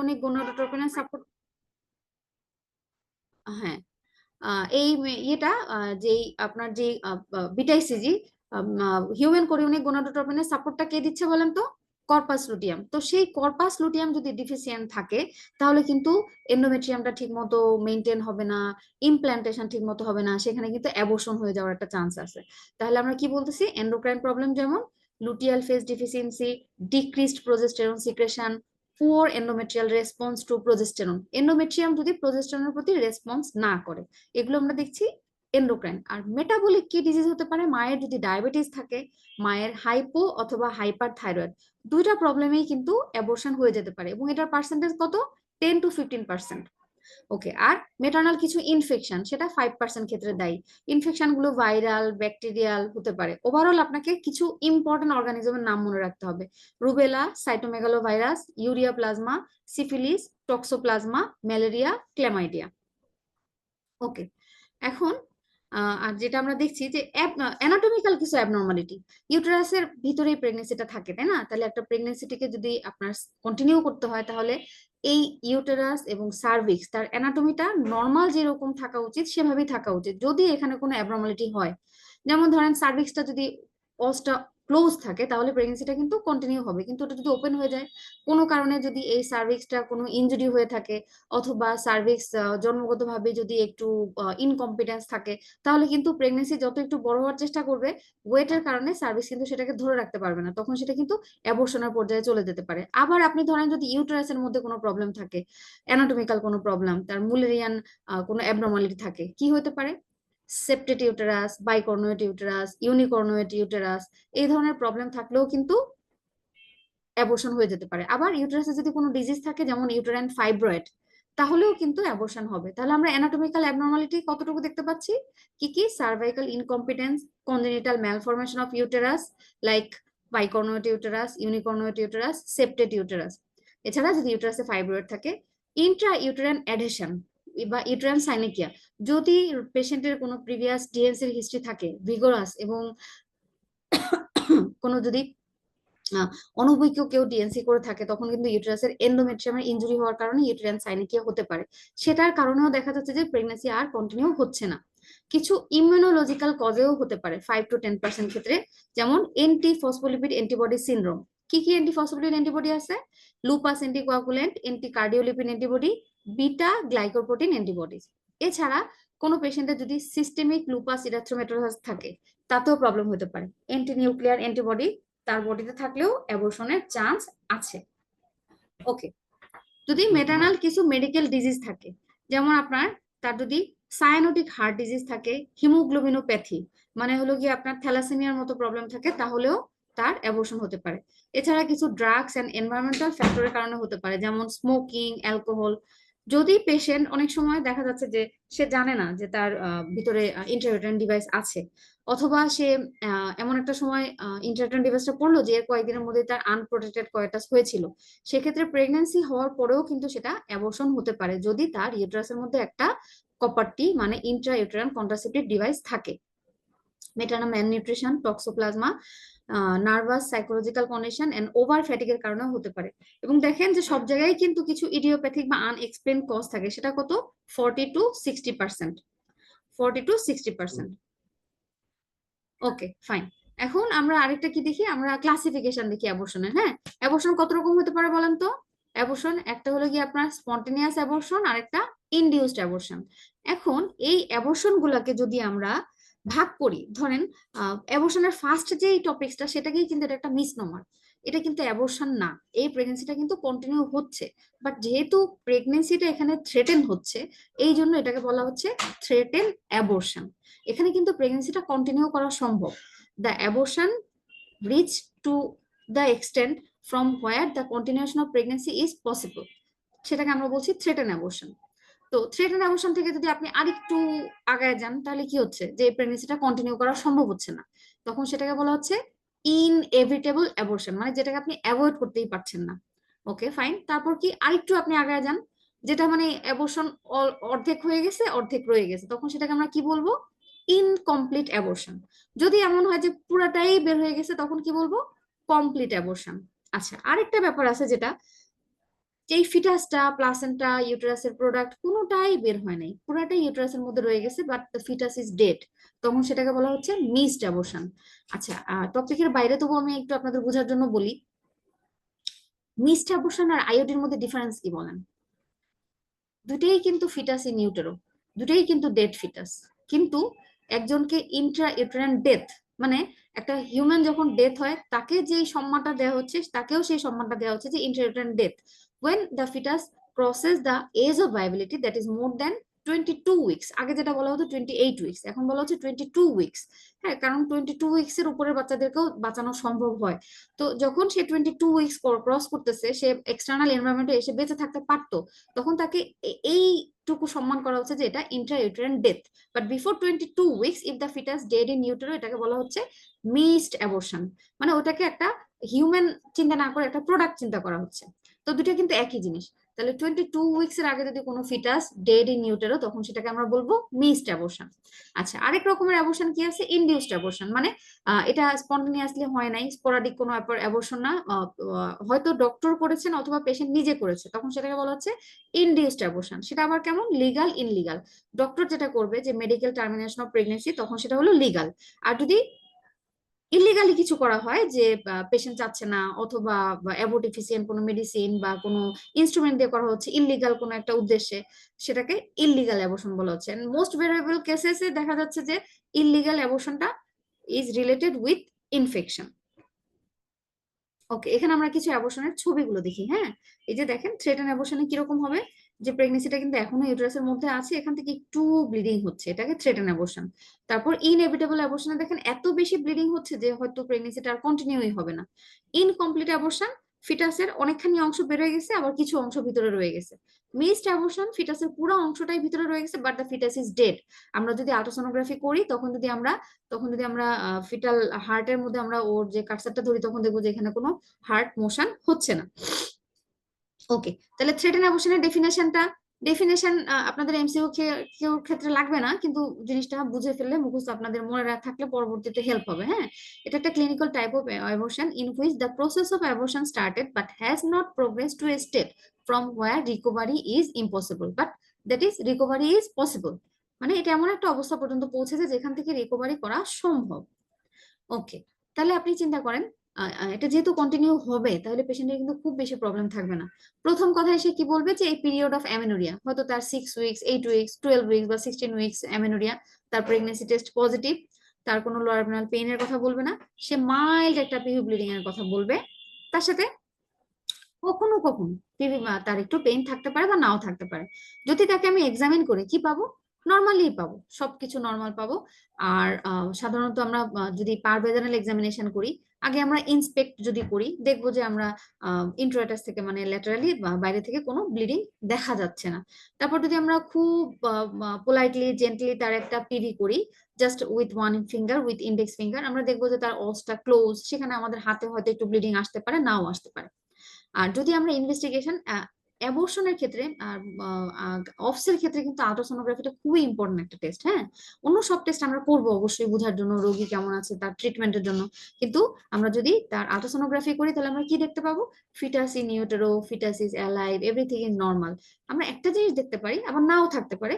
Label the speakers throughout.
Speaker 1: অনেক গোনাডোট্রপিনের সাপোর্ট, হ্যাঁ, এই ইয়েটা যেই আপনার যে বিটাইসিজি হিউম্যান কোরিওনিক গোনাডোট্রপিনের সাপোর্টটা কে দিচ্ছে বলেন তো? Corpus luteum. তো সেই কর্পাস লুটিয়াম যদি ডিফিসিয়েন্ট থাকে তাহলে কিন্তু এন্ডোমেট্রিয়ামটা ঠিক মতো মেনটেন হবে না, ইমপ্ল্যান্টেশন ঠিক মতো হবে না, সেখানে কিন্তু অ্যাবর্শন হয়ে যাওয়ার একটা চান্স আছে। তাহলে আমরা কি বলতেছি, এন্ডোক্রাইন প্রবলেম যেমন luteal phase deficiency, decreased progesterone secretion, poor endometrial response to progesterone, endometrium যদি প্রোজেস্টেরনের প্রতি রেসপন্স না করে, এগুলো আমরা দেখছি এন্ডোক্রাইন। আর মেটাবলিক কি ডিজিজ হতে পারে, মায়ের যদি ডায়াবেটিস থাকে, মায়ের হাইপো অথবা হাইপার থাইরয়েড, দুইটা প্রবলেমেই কিন্তু অ্যাবর্শন হয়ে যেতে পারে, এবং এটার পার্সেন্টেজ কত, 10 to 15%। ওকে, আর মেটার্নাল কিছু ইনফেকশন, সেটা 5% ক্ষেত্রে দায়ী। ইনফেকশন গুলো ভাইরাল, ব্যাকটেরিয়াল হতে পারে। ওভারঅল আপনাকে কিছু ইম্পর্টেন্ট অর্গানিজমের নাম মনে রাখতে হবে: rubella, cytomegalovirus, ureaplasma, syphilis, toxoplasma, malaria, chlamydia. Okay, এখন আর যেটা আমরা দেখছি যে অ্যানাটমিক্যাল কিছু অ্যাবনর্মালিটি, ইউটেরাসের ভিতরেই প্রেগনেন্সিটা থাকে, তাই না? তাহলে একটা প্রেগনেন্সিটিকে যদি আপনার কন্টিনিউ করতে হয়, তাহলে এই ইউটেরাস এবং সার্ভিক্স তার অ্যানাটমিটা নর্মাল যেরকম থাকা উচিত সেভাবেই থাকা উচিত। যদি এখানে কোনো অ্যাবনর্মালিটি হয়, যেমন ধরেন সার্ভিক্সটা যদি অসটা ক্লোজ থাকে, তাহলে প্রেগনেন্সিটা কিন্তু কন্টিনিউ হবে। কিন্তু ওটা যদি ওপেন হয়ে যায়, কোনো কারণে যদি এই সার্ভিক্সটা কোনো ইনজুরি হয়ে থাকে, অথবা সার্ভিক্স জন্মগতভাবে যদি একটু ইনকম্পিটেন্স থাকে, তাহলে কিন্তু প্রেগনেন্সি যত একটু বড় হওয়ার চেষ্টা করবে, ওয়েটের কারণে সার্ভিক্স কিন্তু সেটাকে ধরে রাখতে পারবে না, তখন সেটা কিন্তু অ্যাবর্শনের পর্যায়ে চলে যেতে পারে। আবার আপনি ধরেন যদি ইউটেরাসের মধ্যে কোনো প্রবলেম থাকে, অ্যানাটমিক্যাল কোনো প্রবলেম, তার মুলেরিয়ান কোনো অ্যাবনর্মালিটি থাকে, কি হতে পারে, সেপ্টেড ইউটেরাস, বাইকর্নুয়েট ইউটেরাস, ইউনিকর্নুয়েট ইউটেরাস, এই ধরনের প্রবলেম থাকলেও কিন্তু অ্যাবর্শন হয়ে যেতে পারে। আবার ইউটেরাসে যদি কোনো ডিজিজ থাকে, যেমন ইউটেরাইন ফাইব্রয়েড, তাহলেও কিন্তু অ্যাবর্শন হবে। তাহলে আমরা অ্যানাটমিক্যাল অ্যাবনর্মালিটি কতটুকু দেখতে পাচ্ছি, কি কি, cervical incompetence, congenital malformation of uterus like bicornuate uterus, unicornuate uterus, septate uterus. এছাড়া যদি ইউটেরাসে ফাইব্রয়েড থাকে, ইন্ট্রা ইউটেরাইন অ্যাডহেশন বা ইউটেরাইন সাইনেকিয়া, যদি পেশেন্টের কোনো প্রিভিয়াস ডিএনসির হিস্ট্রি থাকে ভিগোরাস, এবং কোনো যদি অনভিজ্ঞ কেউ ডিএনসি করে থাকে, তখন কিন্তু ইউটেরাসের এন্ডোমেট্রিয়ামের ইনজুরি হওয়ার কারণে ইউটেরিয়ান সাইনিকিয়া হতে পারে। সেটার কারণেও দেখা যাচ্ছে যে প্রেগনেন্সি আর কন্টিনিউ হচ্ছে না। কিছু ইমিউনোলজিক্যাল কজেও হতে পারে 5 to 10% ক্ষেত্রে, যেমন এন্টি ফসফোলিপিড অ্যান্টিবডি সিনড্রোম। কি কি এন্টি ফসফোলিপিড অ্যান্টিবডি আছে, lupus anticoagulant, anti cardiolipid antibody, beta glycoprotein antibodies. এছাড়া কোনো পেশেন্টের যদি সিস্টেমিক লুপাস ইরিথ্রোমেটোসাস থাকে, তাতেও প্রবলেম হতে পারে। অ্যান্টি নিউক্লিয়ার অ্যান্টিবডি তার বডিতে থাকলেও অ্যাবর্শনের চান্স আছে। ওকে, যদি মেটার্নাল কিছু মেডিকেল ডিজিজ থাকে, যেমন আপনার তার যদি সায়ানোটিক হার্ট ডিজিজ থাকে, হিমোগ্লোবিনোপ্যাথি মানে হলো কি আপনার থ্যালাসেমিয়ার মতো প্রবলেম থাকে, তাহলেও তার অ্যাবর্শন হতে পারে। এছাড়া কিছু ড্রাগস এন্ড এনভায়রনমেন্টাল ফ্যাক্টরের কারণে হতে পারে, যেমন স্মোকিং, অ্যালকোহল। যদি পেশেন্ট অনেক সময় দেখা যাচ্ছে যে সে জানে না যে তার ভিতরে ইন্টারভিউটারিন ডিভাইস আছে, অথবা সে এমন একটা সময় ইন্টারভিউটারিন ডিভাইসটা পড়লো যে এর কয়েকদিনের মধ্যে তার আনপ্রোটেক্টেড কয়েটাস হয়েছিল, সেক্ষেত্রে প্রেগন্যান্সি হওয়ার পরেও কিন্তু সেটা অ্যাবর্শন হতে পারে, যদি তার ইউটেরাসের মধ্যে একটা কপারটি মানে ইন্ট্রা ইউটেরাইন কন্ট্রাসেপটিভ ডিভাইস থাকে। Maternal malnutrition, toxoplasma, nervous psychological condition and over ফ্যাটিকের কারণেও হতে পারে। এবং দেখেন যে সব জায়গায় কিন্তু কিছু ইডিওপ্যাথিক বা আনএক্সপ্লেইন কজ থাকে, সেটা কত, 40 to 60%। 40 to 60%। Okay, fine. এখন আমরা আরেকটা কি দেখি, আমরা ক্লাসিফিকেশন দেখি অ্যাবর্শনের। হ্যাঁ, অ্যাবর্শন কত রকম হতে পারে বলেন তো? অ্যাবর্শন একটা হলো কি আপনার স্পন্টেনিয়াস অ্যাবর্শন, আর একটা ইনডিউসড অ্যাবর্শন। এখন এই অ্যাবর্শন গুলাকে যদি আমরা ভাগ করি, ধরেন অ্যাবর্শনের ফার্স্ট যে টপিকসটা, সেটাকেই কিন্তু এটা একটা মিসনোমার, এটা কিন্তু অ্যাবর্শন না, এই প্রেগনেন্সিটা কিন্তু কন্টিনিউ হচ্ছে, বাট যেহেতু প্রেগনেন্সিটা এখানে থ্রেটেন হচ্ছে, এই জন্য এটাকে বলা হচ্ছে থ্রেটেন অ্যাবর্শন। এখানে কিন্তু প্রেগনেন্সিটা কন্টিনিউ করা সম্ভব। The abortion rich to the extent from where the continuation of pregnancy is possible, সেটাকে আমরা বলছি থ্রেটেন অ্যাবর্শন। তো থ্রেটেন অ্যাবর্শন থেকে যদি আপনি আরেকটু আগায় যান, তাহলে কি হচ্ছে, যে প্রেগনেন্সিটা কন্টিনিউ করা সম্ভব হচ্ছে না, তখন সেটাকে বলা হচ্ছে ইনএভিটেবল অ্যাবর্শন, মানে যেটাকে আপনি অ্যাভয়েড করতেই পারছেন না। ওকে, ফাইন। তারপর কি আরেকটু আপনি আগায় যান, যেটা মানে অ্যাবর্শন অর্ধেক হয়ে গেছে, অর্ধেক রয়ে গেছে, তখন সেটাকে আমরা কি বলবো, ইনকমপ্লিট অ্যাবর্শন। যদি এমন হয় যে পুরাটাই বের হয়ে গেছে, তখন কি বলবো, কমপ্লিট অ্যাবর্শন। আচ্ছা, আরেকটা ব্যাপার আছে যেটা যে এই ফিটাসটা, প্লাসেন্টা, ইউটেরাসের প্রোডাক্ট কোনোটাই বের হয় নাই, পুরাটাই ইউটেরাসের মধ্যে রয়ে গেছে, but the fetus is dead, তখন সেটাকে বলা হচ্ছে মিসড অ্যাবর্শন। আচ্ছা, টপিকের বাইরে তবু আমি একটু আপনাদের বোঝার জন্য বলি, মিসড অ্যাবর্শন আর আইওডির মধ্যে ডিফারেন্স কি বলেন? দুটেই কিন্তু ফিটাস ইন ইউটেরো, দুটেই কিন্তু ডেড ফিটাস, কিন্তু একজনকে ইন্ট্রা ইউটেরাইন ডেথ, মানে একটা হিউম্যান যখন ডেথ হয় তাকে যে সম্মানটা দেওয়া হচ্ছে, তাকেও সেই সম্মানটা দেওয়া হচ্ছে যে Intra uterine death, when the fetus crosses the age of viability that is more than 22 weeks. আগে যেটা বলা হতো 28 উইকস, এখন বলা হচ্ছে 22 উইকস। হ্যাঁ, কারণ 22 উইকস এর উপরের বাচ্চাদেরকেও বাঁচানো সম্ভব হয়। তো যখন সে 22 উইকস ক্রস করতেছে, সে এক্সটার্নাল এনভায়রনমেন্টে এসে বেঁচে থাকতে পারতো, তখন তাকে এইটুকু সম্মান করা হচ্ছে যে এটা intra uterine death. But before 22 weeks if the fetus dead in utero, এটাকে বলা হচ্ছে মিসড অ্যাবর্শন, মানে ওটাকে একটা হিউম্যান চিন্তা না করে একটা প্রোডাক্ট চিন্তা করা হচ্ছে। তো দুটো কিন্তু একই জিনিস। তাহলে 22 উইকস এর আগে যদি কোনো ফিটাস ডেড ইন ইউটেরো, তখন সেটাকে আমরা বলবো মিসড অ্যাবর্শন। আচ্ছা, আরেক রকমের অ্যাবর্শন কি আছে? ইনডিউসড অ্যাবর্শন, মানে এটা স্পন্টেনিয়াসলি হয় নাই, স্পোরাডিক কোনো অ্যাবর্শন না, হয়তো ডক্টর করেছেন অথবা পেশেন্ট নিজে করেছে, তখন সেটাকে বলা হচ্ছে ইনডিউসড অ্যাবর্শন। সেটা আবার কেমন? Legal, illegal. ডক্টর যেটা করবে যে মেডিকেল টার্মিনেশন অফ প্রেগনেন্সি, তখন সেটা হলো লিগাল। আর যদি ইলিগালি কিছু করা হয়, যে পেশেন্ট চাচ্ছে না, অথবা অ্যাবোর্টিফিসিয়েন্ট কোনো মেডিসিন বা কোনো ইনস্ট্রুমেন্ট দিয়ে করা হচ্ছে ইলিগাল কোনো একটা উদ্দেশ্যে, সেটাকে ইললিগাল অ্যাবর্শন বলা হচ্ছে। মোস্ট ভেরিয়েবল কেসেসে দেখা যাচ্ছে যে ইললিগাল অ্যাবর্শনটা is related with infection. Okay, এখানে আমরা কিছু অ্যাবর্শনের ছবিগুলো দেখি। হ্যাঁ, এই যে দেখেন থ্রেটেন অ্যাবর্শনে কিরকম হবে, যে প্রেগনেন্সিটা কিন্তু এখনো ইউটেরাসের মধ্যে আছে, এখান থেকে একটু ব্লিডিং হচ্ছে, এটাকে থ্রেটেন অ্যাবর্শন। তারপর ইনএভিটেবল অ্যাবর্শনে দেখেন এত বেশি ব্লিডিং হচ্ছে যে হয়তো প্রেগনেন্সিটা আর কন্টিনিউই হবে না। ইনকমপ্লিট অ্যাবর্শন, ফিটাসের অনেকখানি অংশ বেরোয় গেছে, আবার কিছু অংশ ভিতরে রয়ে গেছে। মিসড অ্যাবর্শন, ফিটাসের পুরো অংশটাই ভিতরে রয়ে গেছে, but the fetus is dead. আমরা যদি আল্ট্রাসোনোগ্রাফি করি, তখন যদি আমরা ফিটাল হার্টের মধ্যে আমরা ওর যে কার্সারটা ধরি, তখন দেখবো যে এখানে কোনো হার্ট মোশন হচ্ছে না। ওকে, তাহলে থ্রেটেন অ্যাবর্শনের ডেফিনেশন আপনাদের এমসিইউ ক্ষেত্রে লাগবে না, কিন্তু জিনিসটা বুঝে ফেললে, মুখস্থ আপনাদের মনে থাকলে পরবর্তীতে হেল্প হবে। হ্যাঁ, এটা একটা clinical type of abortion in which the process of abortion started but has not progress to a state from where recovery is impossible, but that is recovery is possible. মানে এটা এমন একটা অবস্থা পর্যন্ত পৌঁছেছে যেখান থেকে রিকভারি করা সম্ভব। ওকে, তাহলে আপনি চিন্তা করেন, এটা যেহেতু কন্টিনিউ হবে, তাহলে পেশেন্টের কিন্তু খুব বেশি প্রবলেম থাকবে না। প্রথম কথা এসে কি বলবে, যে এই পিরিয়ড অফ অ্যামেনোরিয়া, হয়তো তার 6 উইকস, 8 উইকস, 12 উইকস বা 16 উইকস অ্যামেনোরিয়া, তার প্রেগনেন্সি টেস্ট পজিটিভ, তার কোনো লোয়ার অ্যাবডোমিনাল পেইনের কথা বলবে না, সে মাইল্ড একটা পিভি ব্লিডিং এর কথা বলবে। তার সাথে কখনো কখনো তার একটু পেইন থাকতে পারে বা নাও থাকতে পারে। যদি তাকে আমি এক্সামিন করি, কি পাবো? নর্মালি পাবো, সবকিছু নর্মাল পাবো। আর সাধারণত আমরা যদি পারভেজানাল এক্সামিনেশন করি, আগে আমরা ইন্সপেক্ট যদি করি, দেখবো যে আমরা ইন্ট্রোয়াটাস থেকে, মানে ল্যাটারালি বাইরে থেকে কোনো ব্লিডিং দেখা যাচ্ছে না। তারপর যদি আমরা খুব পোলাইটলি জেন্টলি তার একটা পিডি করি, just with one finger, with index finger, আমরা দেখবো যে তার অসটা ক্লোজ, সেখানে আমাদের হাতে হয়তো একটু ব্লিডিং আসতে পারে, নাও আসতে পারে। আর যদি আমরা ইনভেস্টিগেশন, অ্যাবর্শনের ক্ষেত্রে আর অফসের ক্ষেত্রে কিন্তু আল্ট্রাসোনোগ্রাফিটা খুবই ইম্পর্টেন্ট একটা টেস্ট। হ্যাঁ, অন্য সব টেস্ট আমরা করবো অবশ্যই বোঝার জন্য, রোগী কেমন আছে তার ট্রিটমেন্টের জন্য, কিন্তু আমরা যদি তার আল্ট্রাসোনোগ্রাফি করি, তাহলে আমরা কি দেখতে পাবো? Fetus in utero, fetus is alive, everything is normal. আমরা একটা জিনিস দেখতে পারি, আবার নাও থাকতে পারে,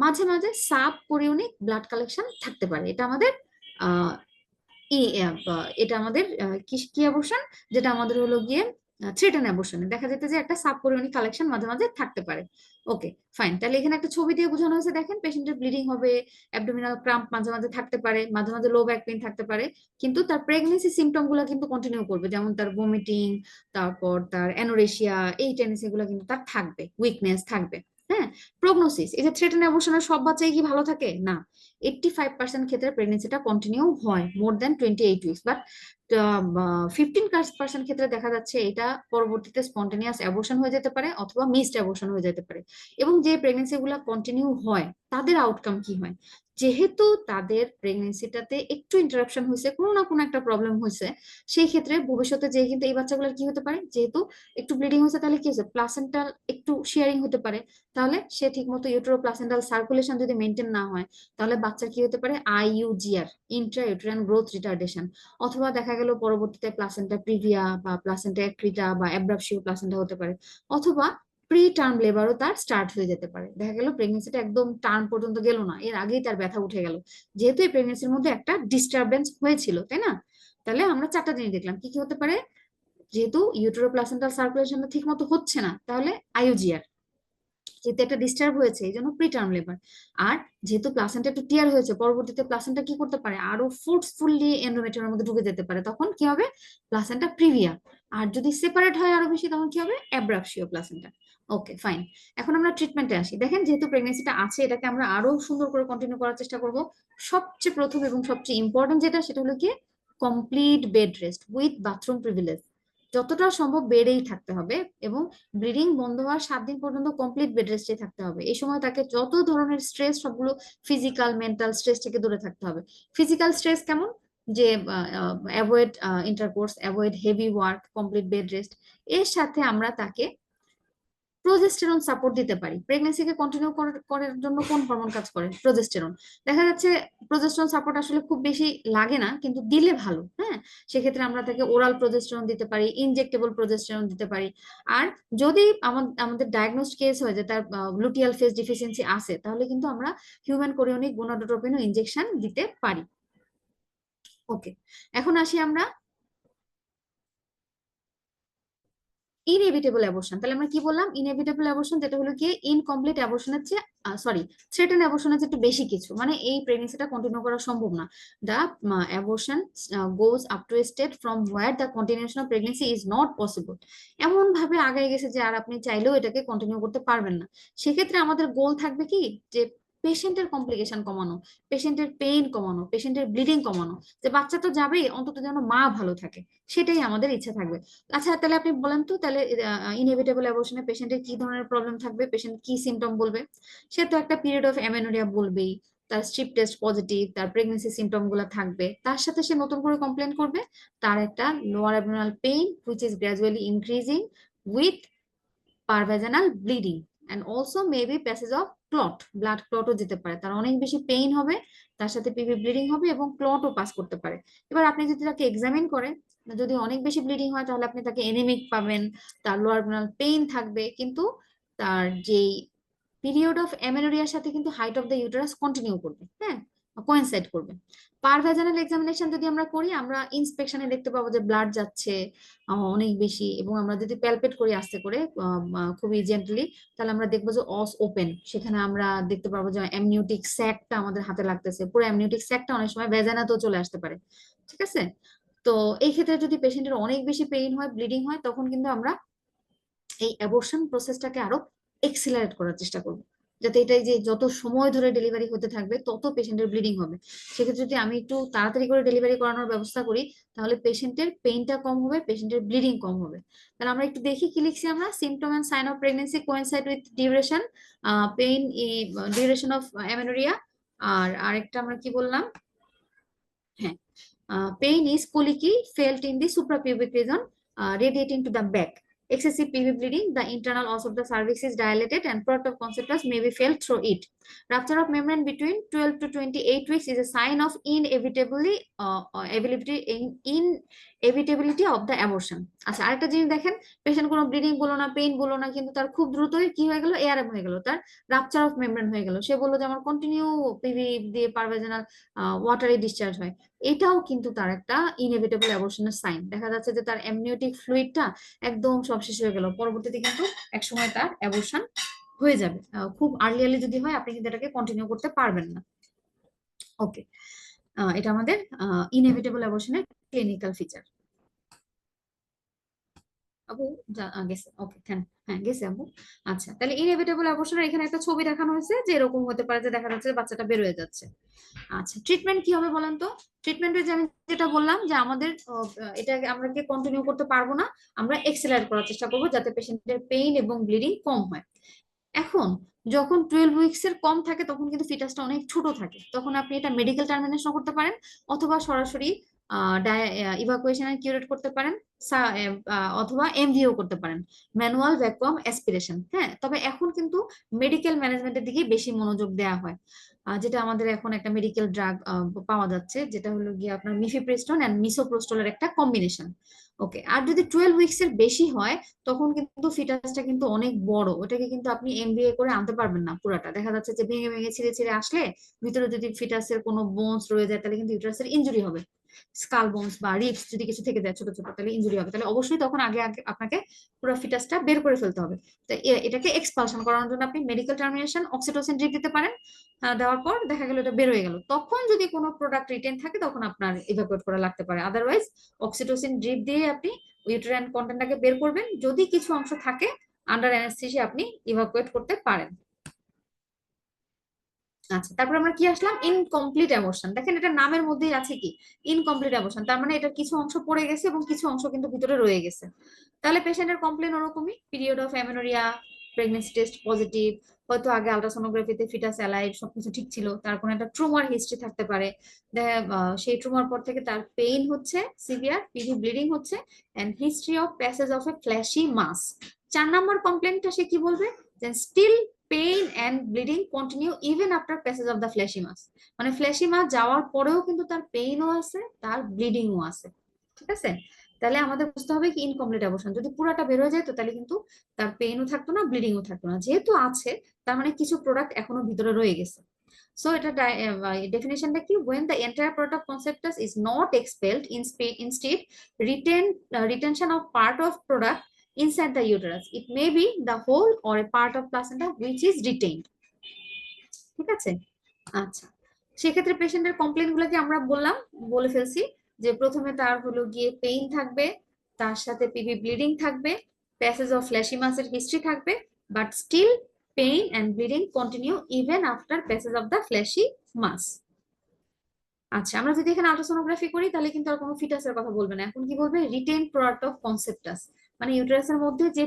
Speaker 1: মাঝে মাঝে সাব কোরিওনিক ব্লাড কালেকশন থাকতে পারে। এটা আমাদের আহ এটা আমাদের কি কি অ্যাবর্শন, যেটা আমাদের হলো গিয়ে থ্রেটেন অ্যাবর্শনে দেখা যেতে যে একটা সাবকোরিয়নিক কালেকশন মাঝে মাঝে থাকতে পারে। ওকে, ফাইন, তাহলে এখানে একটা ছবি দিয়ে বোঝানো হয়েছে, দেখেন পেশেন্টের ব্লিডিং হবে, অ্যাবডোমিনাল ক্রাম্প মাঝে মাঝে থাকতে পারে, মাঝে মাঝে লো ব্যাক পেইন থাকতে পারে, কিন্তু তার প্রেগনেন্সি সিমটম গুলো কিন্তু কন্টিনিউ করবে, যেমন তার ভমিটিং, তারপর তার অ্যানোরেশিয়া, এই টেন্ডেন্সি গুলো কিন্তু তার থাকবে, উইকনেস থাকবে। হ্যাঁ, প্রগনোসিস, এই যে থ্রেটেন অ্যাবর্শনের সব বাচ্চাই কি ভালো থাকে? না, 85% ক্ষেত্রে প্রেগনেন্সিটা কন্টিনিউ হয় মোর দেন 28 উইকস, বাট 15% ক্ষেত্রে দেখা যাচ্ছে এটা পরবর্তীতে স্পন্টেনিয়াস অ্যাবর্শন হয়ে যেতে পারে, অথবা মিসড অ্যাবর্শন হয়ে যেতে পারে। এবং যে প্রেগনেন্সি গুলা কন্টিনিউ হয়, তাদের আউটকাম কি হয়? যেহেতু তাদের প্রেগনেন্সিটাতে একটু ইন্টারাপশন হয়েছে, কোনো না কোনো একটা প্রবলেম হয়েছে, সেই ক্ষেত্রে ভবিষ্যতে যে কিন্তু এই বাচ্চাগুলোর কি হতে পারে, যেহেতু একটু ব্লিডিং হয়েছে, তাহলে কি হচ্ছে, প্লাসেন্টাল একটু শেয়ারিং হতে পারে। তাহলে সে ঠিক মতো ইউটেরো প্লাসেন্টাল সার্কুলেশন যদি মেনটেন না হয়, তাহলে বাচ্চার কি হতে পারে, আইইউজিআর, ইন্ট্রা ইউটেরাইন গ্রোথ রিটার্ডেশন, অথবা দেখা দেখা গেল পরবর্তীতে প্লাসেন্টা প্রিভিয়া বা প্লাসেন্টা অ্যাক্রিটা বা অ্যাব্রাপশিও প্লাসেন্টা হতে পারে, অথবা প্রি টার্ম লেবারও তার স্টার্ট হয়ে যেতে পারে। দেখা গেল প্রেগনেন্সিটা একদম টার্ম পর্যন্ত গেল না, এর আগেই তার ব্যথা উঠে গেল, যেহেতু এই প্রেগনেন্সির মধ্যে একটা ডিস্টারবেন্স হয়েছিল, তাই না? তাহলে আমরা চারটা জিনিস দেখলাম কি কি হতে পারে। যেহেতু ইউটেরো প্লাসেন্টাল সার্কুলেশনটা ঠিক মতো হচ্ছে না, তাহলে আইইউজিআর, যেহেতু একটা ডিস্টার্ব হয়েছে এই জন্য প্রিটার্ম লেবার। আর যেহেতু প্লাসেন্টা একটু টিয়ার হয়েছে, পরবর্তীতে প্লাসেন্টা কি করতে পারে, আরো ফোর্সফুলি এন্ডোমেট্রিয়ামের মধ্যে ঢুকে যেতে পারে, তখন কি হবে, প্লাসেন্টা প্রিভিয়া। আর যদি সেপারেট হয় আরো বেশি, তখন কি হবে, অ্যাব্রাপশিও প্লাসেন্টা। Okay fine. এখন আমরা ট্রিটমেন্টে আসি। দেখেন যেহেতু প্রেগনেন্সিটা আছে, এটাকে আমরা আরো সুন্দর করে কন্টিনিউ করার চেষ্টা করব। সবচেয়ে প্রথম এবং সবচেয়ে ইম্পর্টেন্ট যেটা, সেটা হলো কি, complete bed rest with bathroom privilege. যতটা সম্ভব বেডেই থাকতে হবে, এবং ব্লিডিং বন্ধ হওয়ার 7 দিন পর্যন্ত কমপ্লিট বেড রেস্টে থাকতে হবে। এই সময় তাকে যত ধরনের স্ট্রেস, সবগুলো ফিজিক্যাল মেন্টাল স্ট্রেস থেকে দূরে থাকতে হবে। ফিজিক্যাল স্ট্রেস কেমন, যে avoid intercourse, avoid heavy work, complete bed rest. এর সাথে আমরা তাকে প্রজেস্টেরন সাপোর্ট দিতে পারি। প্রেগনেন্সিকে কন্টিনিউ করার জন্য কোন হরমোন কাজ করে, প্রজেস্টেরন। দেখা যাচ্ছে প্রজেস্টেরন সাপোর্ট আসলে খুব বেশি লাগে না, কিন্তু দিলে ভালো। হ্যাঁ, সেক্ষেত্রে আমরা তাকে ওরাল প্রজেস্টেরন দিতে পারি, ইনজেক্টেবল প্রজেস্টেরন দিতে পারি। আর যদি আমাদের ডায়াগনোস্ট কেস হয় যে তার লুটিয়াল ফেজ ডিফিসিয়েন্সি আছে, তাহলে কিন্তু আমরা হিউম্যান কোরিয়নিক গোনাডোট্রোপিনও ইনজেকশন দিতে পারি। ওকে, এখন আসি আমরা ইনএভিটেবল অ্যাবর্শন। তাহলে আমরা কি বললাম, ইনএভিটেবল অ্যাবর্শন যেটা হলো কি, ইনকমপ্লিট অ্যাবর্শনের চেয়ে, সরি, থ্রেটেন অ্যাবর্শনের চেয়ে একটু বেশি কিছু, মানে এই প্রেগনেন্সিটা কন্টিনিউ করা সম্ভব না। The abortion goes up to a state from where the continuation of pregnancy is not possible. এমন ভাবে আগায় গেছে যে আর আপনি চাইলেও এটাকে কন্টিনিউ করতে পারবেন না। সেক্ষেত্রে আমাদের গোল থাকবে কি, যে পেশেন্টের কমপ্লিকেশন কমানো, পেশেন্টের পেইন কমানো, পেশেন্টের ব্লিডিং কমানো। যে বাচ্চা তো যাবেই, অন্তত যেন মা ভালো থাকে, সেটাই আমাদের ইচ্ছা থাকবে। আচ্ছা তাহলে আপনি বলেন তো, তাহলে ইনএভিটেবল অ্যাবর্শনে পেশেন্টের কি ধরনের প্রবলেম থাকবে, পেশেন্ট কি সিমটম বলবে? সে তো একটা পিরিয়ড অফ অ্যামেনোরিয়া বলবেই, তার স্ট্রিপ টেস্ট পজিটিভ, তার প্রেগনেন্সি সিমটম গুলো থাকবে, তার সাথে সে নতুন করে কমপ্লেন করবে তার একটা lower abdominal pain which is gradually increasing with per vaginal bleeding, and also maybe passage of clot, blood ক্লটও যেতে পারে, তার অনেক বেশি পেইন হবে, তার সাথে পিভি ব্লিডিং হবে এবং ক্লটও পাস করতে পারে। এবার আপনি যদি তাকে এক্সামিন করেন, যদি অনেক বেশি ব্লিডিং হয়, তাহলে আপনি তাকে এনিমিক পাবেন, তার লোয়ার অ্যাবডোমিনাল পেইন থাকবে, কিন্তু তার যেই পিরিয়ড অফ এমেনোরিয়ার সাথে কিন্তু height of the uterus continue করবে, হ্যাঁ, কোয়েনসাইড করবে। পার ভ্যাজানাল এক্সামিনেশন যদি আমরা করি, আমরা ইন্সপেকশনে দেখতে পাবো যে ব্লাড যাচ্ছে অনেক বেশি, এবং আমরা যদি প্যালপেট করি আস্তে করে, খুবই জেন্টলি, তাহলে আমরা দেখবো যে অস ওপেন, সেখানে আমরা দেখতে পারবো যে অ্যামনিওটিক স্যাকটা আমাদের হাতে লাগতেছে, পুরো অ্যামনিওটিক স্যাকটা অনেক সময় ভ্যাজানাতেও চলে আসতে পারে। ঠিক আছে, তো এই ক্ষেত্রে যদি পেশেন্টের অনেক বেশি পেইন হয়, ব্লিডিং হয়, তখন কিন্তু আমরা এই অ্যাবর্শন প্রসেসটাকে আরো এক্সিলারেট করার চেষ্টা করবো, যাতে এটাই যে যত সময় ধরে ডেলিভারি হতে থাকবে তত পেশেন্টের ব্লিডিং হবে। সেক্ষেত্রে যদি আমি একটু তাড়াতাড়ি করে ডেলিভারি করানোর ব্যবস্থা করি, তাহলে পেশেন্টের পেইনটা কম হবে, পেশেন্টের ব্লিডিং কম হবে। তাহলে আমরা একটু দেখি কি লিখছি আমরা, symptom and sign of pregnancy coincide with duration, pain, duration of amenorrhoea. আর আরেকটা আমরা কি বললাম, হ্যাঁ, pain is colicky felt in the suprapubic region, radiating to the back. Excessive PV bleeding, the internal os of the cervix is dilated and product of conceptus may be felt through it. Rupture of membrane between 12 to 28 weeks is a sign of inevitability of the abortion. আচ্ছা আরেকটা জিনিস দেখেন, patient কোনো bleeding বলো না, pain বলো না, কিন্তু তার খুব দ্রুতই কি হয়ে গেল, এআরএম হয়ে গেল, তার রাপচার অফ মেমব্রেন হয়ে গেল। সে বললো যে আমার কন্টিনিউ পিভি দিয়ে পারভেজানাল ওয়াটারে ডিসচার্জ হয়। এটাও কিন্তু তার একটা ইনএভিটেবল অ্যাবর্শনের সাইন। দেখা যাচ্ছে যে তার অ্যামনিওটিক ফ্লুইডটা একদম সব শেষ হয়ে গেল, পরবর্তীতে কিন্তু একসময় তার অ্যাবর্শন হয়ে যাবে। খুব আর্লি যদি হয়, আপনি কিন্তু এটাকে কন্টিনিউ করতে পারবেন না। ওকে, এটা আমাদের ইনএভিটেবল অ্যাবর্শনের ক্লিনিক্যাল ফিচার। আপু গেছে, ওকে হ্যাঁ গেছে আপু। আচ্ছা তাহলে ইনএভিটেবল অ্যাবর্শনের এখানে একটা ছবি দেখানো হয়েছে, যে এরকম হতে পারে যে দেখা যাচ্ছে যে বাচ্চাটা বের হয়ে যাচ্ছে। আচ্ছা ট্রিটমেন্ট কি হবে বলেন তো? ট্রিটমেন্টে যে আমি যেটা বললাম যে আমাদের এটা আমরা কি কন্টিনিউ করতে পারবো না, আমরা এক্সেলারেট করার চেষ্টা করবো যাতে পেশেন্টের পেইন এবং ব্লিডিং কম হয়। এখন যখন 12 উইকস এর কম থাকে, তখন কিন্তু ফিটাসটা অনেক ছোট থাকে, তখন আপনি এটা মেডিকেল টার্মিনেশন করতে পারেন, অথবা সরাসরি ইভাকুয়েশন এন্ড কিউরেট করতে পারেন। অথবা এমভিও করতে পারেন, ম্যানুয়াল ভ্যাকুয়াম অ্যাসপিরেশন। হ্যাঁ, তবে এখন কিন্তু মেডিকেল ম্যানেজমেন্টের দিকে বেশি মনোযোগ দেওয়া হয়, যেটা আমাদের এখন একটা মেডিকেল ড্রাগ পাওয়া যাচ্ছে, যেটা হলো গিয়ে আপনার মিফিপ্রিস্টোন এন্ড মিসোপ্রোস্টোলের একটা কম্বিনেশন। ওকে, আর যদি 12 উইকস এর বেশি হয় তখন কিন্তু ফিটাসটা কিন্তু অনেক বড়, ওটাকে কিন্তু আপনি এমবিএ করে আনতে পারবেন না পুরাটা। দেখা যাচ্ছে যে ভেঙে ভেঙে ছিঁড়ে ছিঁড়ে আসলে ভিতরে যদি ফিটাসের কোনো বোনস রয়ে যায় তাহলে কিন্তু ইউটেরাসের ইনজুরি হবে। স্কাল বোনস বা রিবস যদি কিছু থেকে যায় ছোট ছোট, তাহলে ইনজুরি হবে। তাহলে অবশ্যই তখন আগে আগে আপনাকে পুরো ফিটাসটা বের করে ফেলতে হবে। তো এটাকে এক্সপালশন করানোর জন্য আপনি মেডিকেল টার্মিনেশন অক্সিটোসিন ড্রিপ দিতে পারেন। দেওয়ার পর দেখা গেল এটা বের হয়ে গেল, তখন যদি কোনো প্রোডাক্ট রিটেন থাকে তখন আপনার ইভাকুয়েট করা লাগতে পারে। আদারওয়াইজ অক্সিটোসিন ড্রিপ দিয়ে আপনি ইউটেরাইন কন্টেন্টটাকে বের করবেন, যদি কিছু অংশ থাকে আন্ডার অ্যানেস্থেসিয়া আপনি ইভাকুয়েট করতে পারেন। আচ্ছা, তারপর আমরা কি আসলাম, ইনকমপ্লিট অ্যাবর্শন। দেখেন এটা নামের মধ্যেই আছে কি, ইনকমপ্লিট অ্যাবর্শন, তার মানে এটার কিছু অংশ পড়ে গেছে এবং কিছু অংশ কিন্তু ভিতরে রয়ে গেছে। তাহলে পেশেন্টের কমপ্লেন ওরকমই, period of amenorrhoea, pregnancy test positive, হয়তো আগে আলট্রাসোনোগ্রাফিতে ফিটাস অ্যালাইভ সবকিছু ঠিক ছিল, তার কোনো একটা ট্রুমার হিস্ট্রি থাকতে পারে। সেই ট্রুমার পর থেকে তার পেইন হচ্ছে সিভিয়ার, পিভি ব্লিডিং হচ্ছে, and history of passage of a fleshy mass. 4 number কমপ্লেনটা সে কি বলবে, যে still pain and bleeding continue even after passage of the fleshy mass. মানে ফ্ল্যাশি মাস যাওয়ার পরেও কিন্তু তার পেইনও আছে, তার ব্লিডিংও আছে। ঠিক আছে, তাহলে আমাদের বুঝতে হবে কি ইনকমপ্লিট অ্যাবর্শন যদি পুরাটা বের হয়ে যায় তো তাহলে কিন্তু তার পেইনও থাকতো না, ব্লিডিংও থাকতো না। যেহেতু আছে তার মানে কিছু প্রোডাক্ট এখনো ভিতরে রয়ে গেছে। সো এটা ডেফিনেশনটা কি, when the entire product of conceptus is not expelled, instead retention of part of product inside the uterus, it may be the whole or a part of placenta which is retained। ঠিক আছে, আচ্ছা, সেক্ষেত্রে পেশেন্টের complain গুলোকে আমরা বলে ফেলছি, যে প্রথমে তার হলো গিয়ে পেইন থাকবে, তার সাথে পিভি ব্লিডিং থাকবে, প্যাসেজ অফ ফ্ল্যাশি মাসের হিস্ট্রি থাকবে, but still pain and bleeding continue even after passage of the fleshy mass. আচ্ছা, আমরা যদি এখানে আল্ট্রাসোনোগ্রাফি করি তাহলে কিন্তু আর কোনো ফিটাসের কথা বলবে না, এখন কি বলবে, রিটেইন প্রোডাক্ট অফ কনসেপ্টাস। মানে ইউটেরাসের মধ্যে যে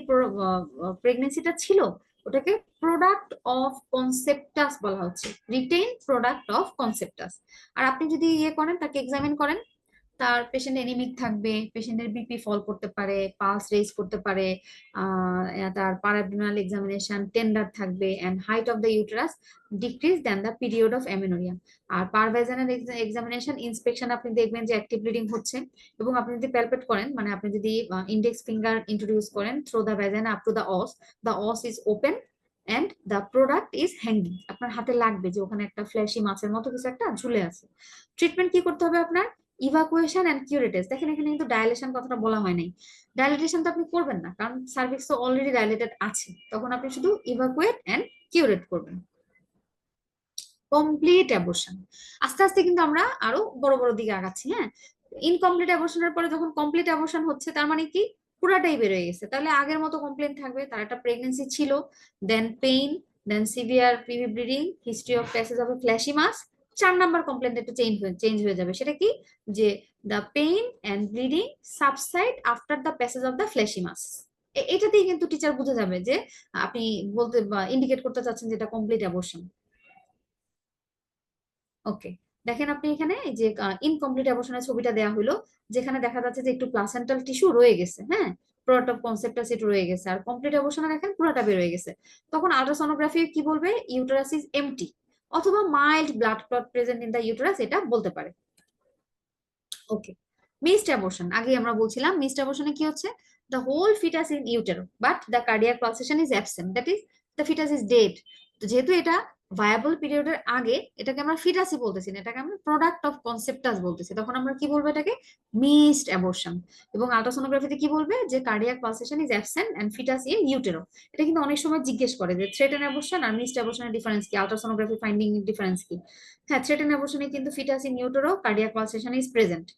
Speaker 1: প্রেগনেন্সিটা ছিল ওটাকে প্রোডাক্ট অফ কনসেপ্টাস বলা হচ্ছে, রিটেইন প্রোডাক্ট অফ কনসেপ্টাস। আর আপনি যদি ইয়ে করেন, তাকে এক্সামিন করেন, তার পেশেন্ট এনিমিক থাকবে, পেশেন্টের বিপি ফল করতে পারে, পালস রেজ করতে পারে, তার পারাবিনাল এক্সামিনেশন টেন্ডার থাকবে, and height of the uterus decrease than the period of amenorrhoea. আর পারভাইজানাল এক্সামিনেশন ইন্সপেকশন আপনি দেখবেন যে অ্যাক্টিভ ব্লিডিং হচ্ছে, এবং আপনি যদি প্যালপেট করেন, মানে আপনি যদি ইন্ডেক্স ফিঙ্গার ইন্ট্রোডিউস করেন through the vagina up to the os is open and the product is hanging, আপনার হাতে লাগবে যে ওখানে একটা ফ্ল্যাশি মাছের মতো কিছু একটা ঝুলে আছে। ট্রিটমেন্ট কি করতে হবে আপনার, ইভাকুয়েশন এন্ড কিউরেটেস। দেখেন এখানে কিন্তু ডাইলেশন কথাটা বলা হয় নাই, ডাইলেটেশন তো আপনি করবেন না কারণ সার্ভিক্স তো অলরেডি ডাইলেটেড আছে, তখন আপনি শুধু ইভাকুয়েট এন্ড কিউরেট করবেন। কমপ্লিট অ্যাবর্শন, আস্তে আস্তে কিন্তু আমরা আরো বড় বড় দিকে আগাচ্ছি। হ্যাঁ, ইনকমপ্লিট অ্যাবর্শনের পরে যখন কমপ্লিট অ্যাবর্শন হচ্ছে তার মানে কি পুরাটাই বের হয়ে গেছে, তাহলে আগের মতো কমপ্লেন থাকবে, তার একটা প্রেগনেন্সি ছিল, then pain, then severe PV bleeding, history of passage of a fleshy mass. 4 number complaint একটু চেঞ্জ হয়ে যাবে, সেটা কি, যে the pain and bleeding subside after the passage of the fleshy mass. এটাতেই কিন্তু টিচার বুঝে যাবে যে আপনি বলতে ইন্ডিকেট করতে চাচ্ছেন যেটা কমপ্লিট অ্যাবর্শন। ওকে, দেখেন আপনি এখানে এই যে ইনকমপ্লিট অ্যাবর্শনের ছবিটা দেওয়া হলো, যেখানে দেখা যাচ্ছে যে একটু প্লাসেন্টাল টিস্যু রয়ে গেছে, হ্যাঁ, প্রোডাক্ট অফ কনসেপ্টাস এটা রয়ে গেছে, আর কমপ্লিট অ্যাবর্শনে দেখেন পুরোটা বের হয়ে গেছে। তখন আল্ট্রাসোনোগ্রাফি কি বলবে, ইউটেরাস ইজ এমটি, অথবা mild blood clot present in the uterus, এটা বলতে পারে। ওকে, মিসড অ্যাবর্শন, আগে আমরা বলছিলাম মিসড অ্যাবর্শনে কি হচ্ছে, the whole fetus in utero but the cardiac pulsation is absent, that is the fetus is dead. তো যেহেতু এটা ভায়াবল পিরিয়ডের আগে, এটাকে আমরা ফিটাসই বলতেছি না, এটাকে আমরা প্রোডাক্ট অফ কনসেপ্টাস বলতেছি, তখন আমরা কি বলবো, এটাকে মিসড অ্যাবর্শন। এবং আল্ট্রাসোনোগ্রাফিতে কি বলবে, যে cardiac pulsation is absent and fetus in utero. এটা কিন্তু অনেক সময় জিজ্ঞেস করে যে থ্রেটেন অ্যাবর্শন আর মিসড অ্যাবর্শনের ডিফারেন্স কি, আল্ট্রাসোনোগ্রাফি ফাইন্ডিং ডিফারেন্স কি। হ্যাঁ, থ্রেটেন অ্যাবর্শনে কিন্তু fetus in utero, cardiac pulsation is present,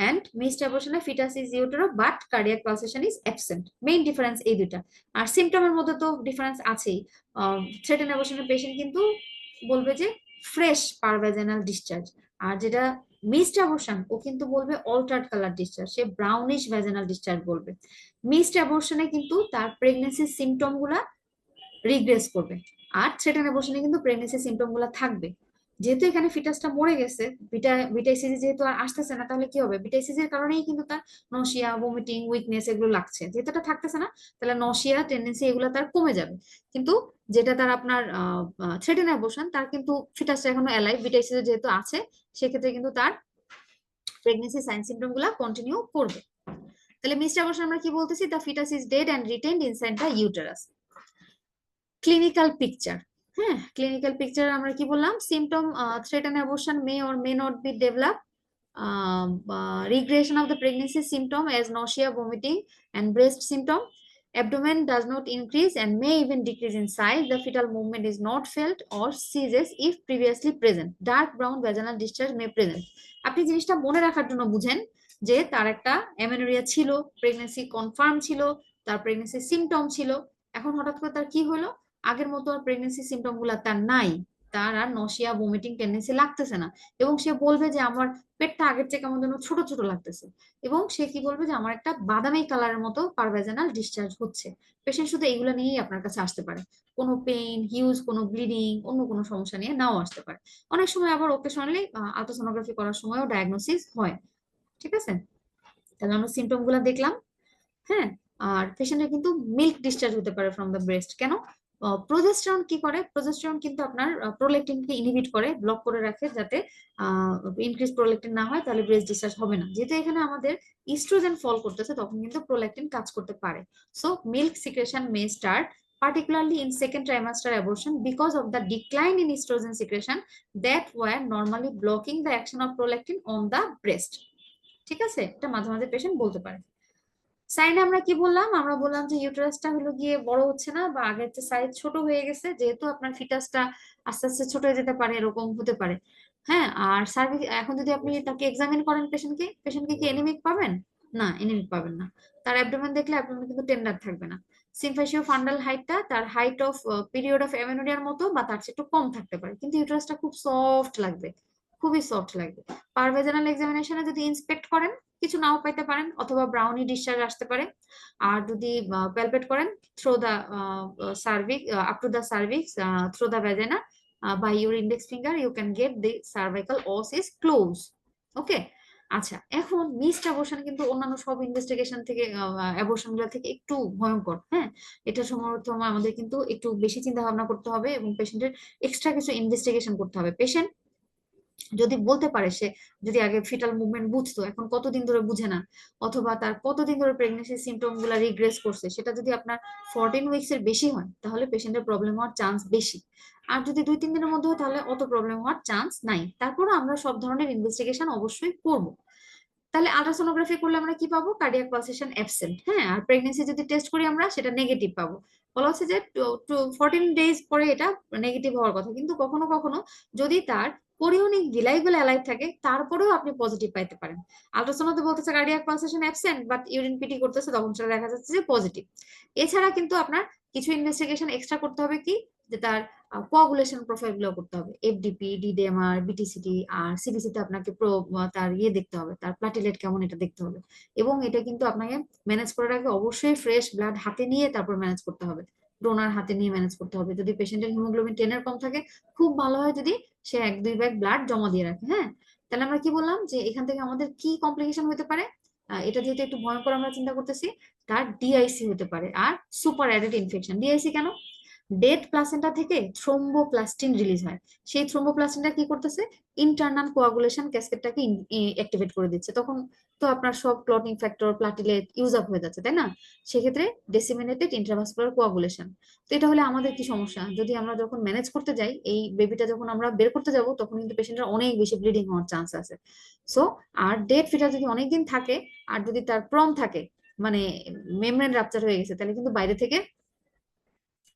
Speaker 1: and missed abortion fetus is utero but cardiac pulsation is absent, main difference এই দুইটা। আর সিমটমের মধ্যে তো ডিফারেন্স আছেই, থ্রেটেন অ্যাবর্শনের পেশেন্ট কিন্তু বলবে যে ফ্রেশ পারভাজানাল ডিসচার্জ, আর যেটা মিসড অ্যাবর্শন ও কিন্তু বলবে অল্টার্ড কালার ডিসচার্জ, সে ব্রাউনিশ ভ্যাজানাল ডিসচার্জ বলবে। মিসড অ্যাবর্শনে কিন্তু তার প্রেগনেন্সির সিমটম গুলা রিগ্রেস করবে, আর থ্রেটেন অ্যাবর্শনে কিন্তু প্রেগনেন্সির সিমটম গুলা থাকবে। যেহেতু এখানে ফিটাসটা মরে গেছে, বিটাইসিস যেহেতু আর আসতেছে না, তাহলে কি হবে? বিটাইসিসের কারণেই কিন্তু তার নশিয়া, ভমিটিং, উইকনেস এগুলো লাগছে। যেহেতু এটা থাকতেছে না, তাহলে নশিয়া, টেন্ডেন্সি এগুলো তার কমে যাবে। কিন্তু যেটা তার আপনার থ্রেটেন অ্যাবর্শন, তার কিন্তু ফিটাসটা এখনো অ্যালাইভ, বিটাইসিস যেহেতু আছে, সেক্ষেত্রে কিন্তু তার প্রেগনেন্সি সাইন সিমটম গুলা কন্টিনিউ করবে। তাহলে মিসড অ্যাবর্শন আমরা কি বলতেছি? The fetus is dead and retained inside the uterus. Clinical picture, হ্যাঁ, ক্লিনিক্যাল পিকচার আমরা কি বললাম? Symptom, threatened abortion may or may not be developed. Regression of the pregnancy symptom as nausea, vomiting, and breast symptom. Abdomen does not increase and may even decrease in size. The fetal movement is not felt or ceases if previously present. Dark brown vaginal discharge may present. আপনি জিনিসটা মনে রাখার জন্য বুঝেন যে তার একটা amenorrhoea ছিল, প্রেগনেন্সি কনফার্ম ছিল, তার প্রেগনেন্সি সিমটম ছিল। এখন হঠাৎ করে তার কি হলো? আগের মতো আর প্রেগনেন্সি সিমটম গুলা তার নাই, তার আর নশিয়া, ভমিটিং টেন্ডেন্সি লাগতেছে না। এবং সে বলবে যে আমার পেটটা আগের থেকে কেমন যেন ছোট ছোট লাগতেছে। এবং সে কি বলবে? যে আমার একটা বাদামি কালারের মতো পারভেজানাল ডিসচার্জ হচ্ছে। পেশেন্ট শুধু এইগুলো নিয়েই আপনার কাছে আসতে পারে, কোনো পেইন, হিউজ কোনো ব্লিডিং, অন্য কোনো সমস্যা নিয়ে নাও আসতে পারে। অনেক সময় আবার ওকেশনালি আলট্রাসোনোগ্রাফি করার সময়ও ডায়াগনোসিস হয়। ঠিক আছে, তাহলে আমরা সিমটম গুলা দেখলাম। হ্যাঁ, আর পেশেন্টের কিন্তু মিল্ক ডিসচার্জ হতে পারে ফ্রম দ্য ব্রেস্ট। কেন? প্রোজেস্টেরন কি করে? প্রোজেস্টেরন কিন্তু আপনার প্রোল্যাকটিনকে ইনহিবিট করে, ব্লক করে রাখে, যাতে ইনক্রিজ প্রোল্যাকটিন না হয়, তাহলে ব্রেস্ট ডিসচার্জ হবে না। যেহেতু এখানে আমাদের ইস্ট্রোজেন ফল করতেছে, তখন কিন্তু প্রোল্যাকটিন কাজ করতে পারে। So milk secretion May start particularly in second trimester abortion because of the decline in estrogen secretion that were normally blocking the action of prolactin on the breast. ঠিক আছে, এটা মাঝে মাঝে পেশেন্ট বলতে পারে। সাইন আমরা কি বললাম? আমরা বললাম যে ইউটেরাসটা হলো গিয়ে বড় হচ্ছে না, বা আগের চেয়ে সাইজ ছোট হয়ে গেছে। যেহেতু আপনার ফিটাসটা আস্তে আস্তে ছোট হয়ে যেতে পারে, এরকম হতে পারে। হ্যাঁ, আর সার্ভিস, এখন যদি আপনি তাকে এক্সামিন করেন পেশেন্টকে, পেশেন্টকে কি এনিমিক পাবেন? না, এনিমিক পাবেন না। তার অ্যাবডোমেন দেখলে অ্যাবডোমেন কিন্তু টেন্ডার থাকবে না। সিম্ফাসিও ফান্ডাল হাইটটা তার হাইট অফ পিরিয়ড অফ এমেনোরিয়ার মতো বা তার চেয়ে একটু কম থাকতে পারে, কিন্তু ইউটেরাসটা খুব সফট লাগবে, খুবই সফট লাগবে। পারভেজানাল এক্সামিনেশনে যদি ইন্সপেক্ট করেন, কিছু নাও পাইতে পারেন, অথবা ব্রাউনি ডিসচার্জ আসতে পারে। আর যদি প্যালপেট করেন through the cervix, up to the cervix, through the vagina, by your index finger you can get the cervical os is close. ওকে, আচ্ছা, এখন মিসড অ্যাবর্শন কিন্তু অন্যান্য সব ইনভেস্টিগেশন থেকে, অ্যাবর্শন গুলো থেকে একটু ভয়ঙ্কর। হ্যাঁ, এটা সম্ভবত আমাদের কিন্তু একটু বেশি চিন্তা ভাবনা করতে হবে এবং পেশেন্টের এক্সট্রা কিছু ইনভেস্টিগেশন করতে হবে। পেশেন্ট যদি বলতে পারে, সে যদি আগে ফিটাল মুভমেন্ট বুঝতো, এখন কতদিন ধরে বুঝে না, অথবা তার কতদিন ধরে প্রেগনেন্সি সিমটম গুলা রিগ্রেস করছে, সেটা যদি আপনার 14 উইকস এর বেশি হয়, তাহলে পেশেন্টের প্রবলেম হওয়ার চান্স বেশি। আর যদি 2-3 দিনের মধ্যে হয়, তাহলে অত প্রবলেম হওয়ার চান্স নাই। তারপরে আমরা সব ধরনের ইনভেস্টিগেশন অবশ্যই করব। তাহলে আল্ট্রাসোনোগ্রাফি করলে আমরা কি পাবো? Cardiac pulsation absent. হ্যাঁ, আর প্রেগনেন্সি যদি টেস্ট করি আমরা, সেটা নেগেটিভ পাবো। বলা হচ্ছে যে 14 ডেজ পরে এটা নেগেটিভ হওয়ার কথা, কিন্তু কখনো কখনো যদি তার কোরিওনিক ভিলাই গুলো অ্যালাইভ থাকে, তারপরেও আপনি পজিটিভ পাইতে পারেন। আল্ট্রাসোনোতে বলতেছে cardiac pulsation absent, but urine PT করতেছে, তখন সেটা দেখা যাচ্ছে যে পজিটিভ। এছাড়া কিন্তু আপনার কিছু ইনভেস্টিগেশন এক্সট্রা করতে হবে, কি যে তার কোয়াগুলেশন প্রোফাইল গুলো করতে হবে, এফডিপি, ডিডিএমআর, বিটিসিটি, আর সিবিসি তে আপনাকে তার ইয়ে দেখতে হবে, তার প্লাটিলেট কেমন এটা দেখতে হবে। এবং এটা কিন্তু আপনাকে ম্যানেজ করার আগে অবশ্যই ফ্রেশ ব্লাড হাতে নিয়ে তারপর ম্যানেজ করতে হবে, ডোনার হাতে নিয়ে ম্যানেজ করতে হবে। যদি পেশেন্টের হিমোগ্লোবিন 10 এর কম থাকে, খুব ভালো হয় যদি সে 1-2 ব্যাগ ব্লাড জমা দিয়ে রাখে। হ্যাঁ, তাহলে আমরা কি বললাম? যে এখান থেকে আমাদের কি কমপ্লিকেশন হতে পারে? এটা যেহেতু একটু ভয়ঙ্কর আমরা চিন্তা করতেছি, তার ডিআইসি হতে পারে। আর সুপার অ্যাডেড ইনফেকশন। ডিআইসি কেন? ডেড প্লাসেন্টা থেকে থ্রোম্বোপ্লাস্টিন রিলিজ হয়। সেই থ্রোম্বোপ্লাস্টিনটা কি করতেছে? ইন্টারনাল কোয়াগুলেশন ক্যাসকেটটাকে অ্যাক্টিভেট করে দিচ্ছে। তখন তো আপনার সব clotting factor, platelet use up হয়ে যাচ্ছে, তাই না? সেক্ষেত্রে ডেসিমিনেটেড ইন্ট্রাভাস্কুলার কোয়াগুলেশন। তো এটা হলে আমাদের কি সমস্যা? যদি আমরা যখন ম্যানেজ করতে যাই, এই বেবিটা যখন আমরা বের করতে যাব, তখন কিন্তু পেশেন্টের অনেক বেশি ব্লিডিং হওয়ার চান্স আছে। সো, আর ডেড ফিটার যদি অনেকদিন থাকে, আর যদি তার প্রম থাকে, মানে মেমব্রেন রাপচার হয়ে গেছে, তাহলে কিন্তু বাইরে থেকে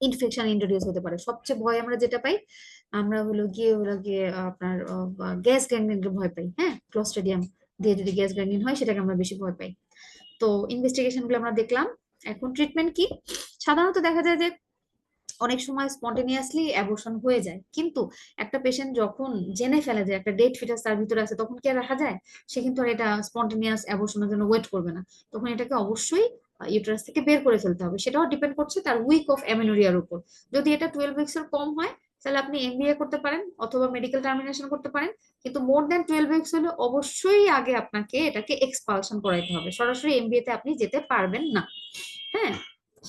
Speaker 1: ইনফেকশন ইন্ট্রোডিউস হতে পারে। সবচেয়ে ভয় আমরা যেটা পাই, আমরা হলো গিয়ে আপনার গ্যাস গ্যাংগ্রিনের ভয় পাই। হ্যাঁ, ক্লস্ট্রিডিয়াম দিয়ে যদি গ্যাস গ্যাংগ্রিন হয়, সেটাকে আমরা বেশি ভয় পাই। তো ইনভেস্টিগেশন গুলো আমরা দেখলাম। এখন ট্রিটমেন্ট কি? সাধারণত দেখা যায় যে অনেক সময় স্পন্টেনিয়াসলি অ্যাবর্শন হয়ে যায়, কিন্তু একটা পেশেন্ট যখন জেনে ফেলে যে একটা ডেড ফিটাস তার ভিতরে আছে, তখন কি আর রাখা যায়? সে কিন্তু আর এটা স্পন্টেনিয়াস অ্যাবর্শনের জন্য ওয়েট করবে না। তখন এটাকে অবশ্যই ইউটেরাস থেকে বের করে ফেলতে হবে। সেটাও ডিপেন্ড করছে তার উইক অফ অ্যামেনোরিয়ার উপর। যদি এটা 12 উইকস এর কম হয়, তাহলে আপনি এমবিএ করতে পারেন অথবা মেডিকেল টার্মিনেশন করতে পারেন, কিন্তু মোর দ্যান 12 উইকস হলে অবশ্যই আগে আপনাকে এটাকে এক্সপালশন করাইতে হবে, সরাসরি এমবিএ তে আপনি যেতে পারবেন না। হ্যাঁ,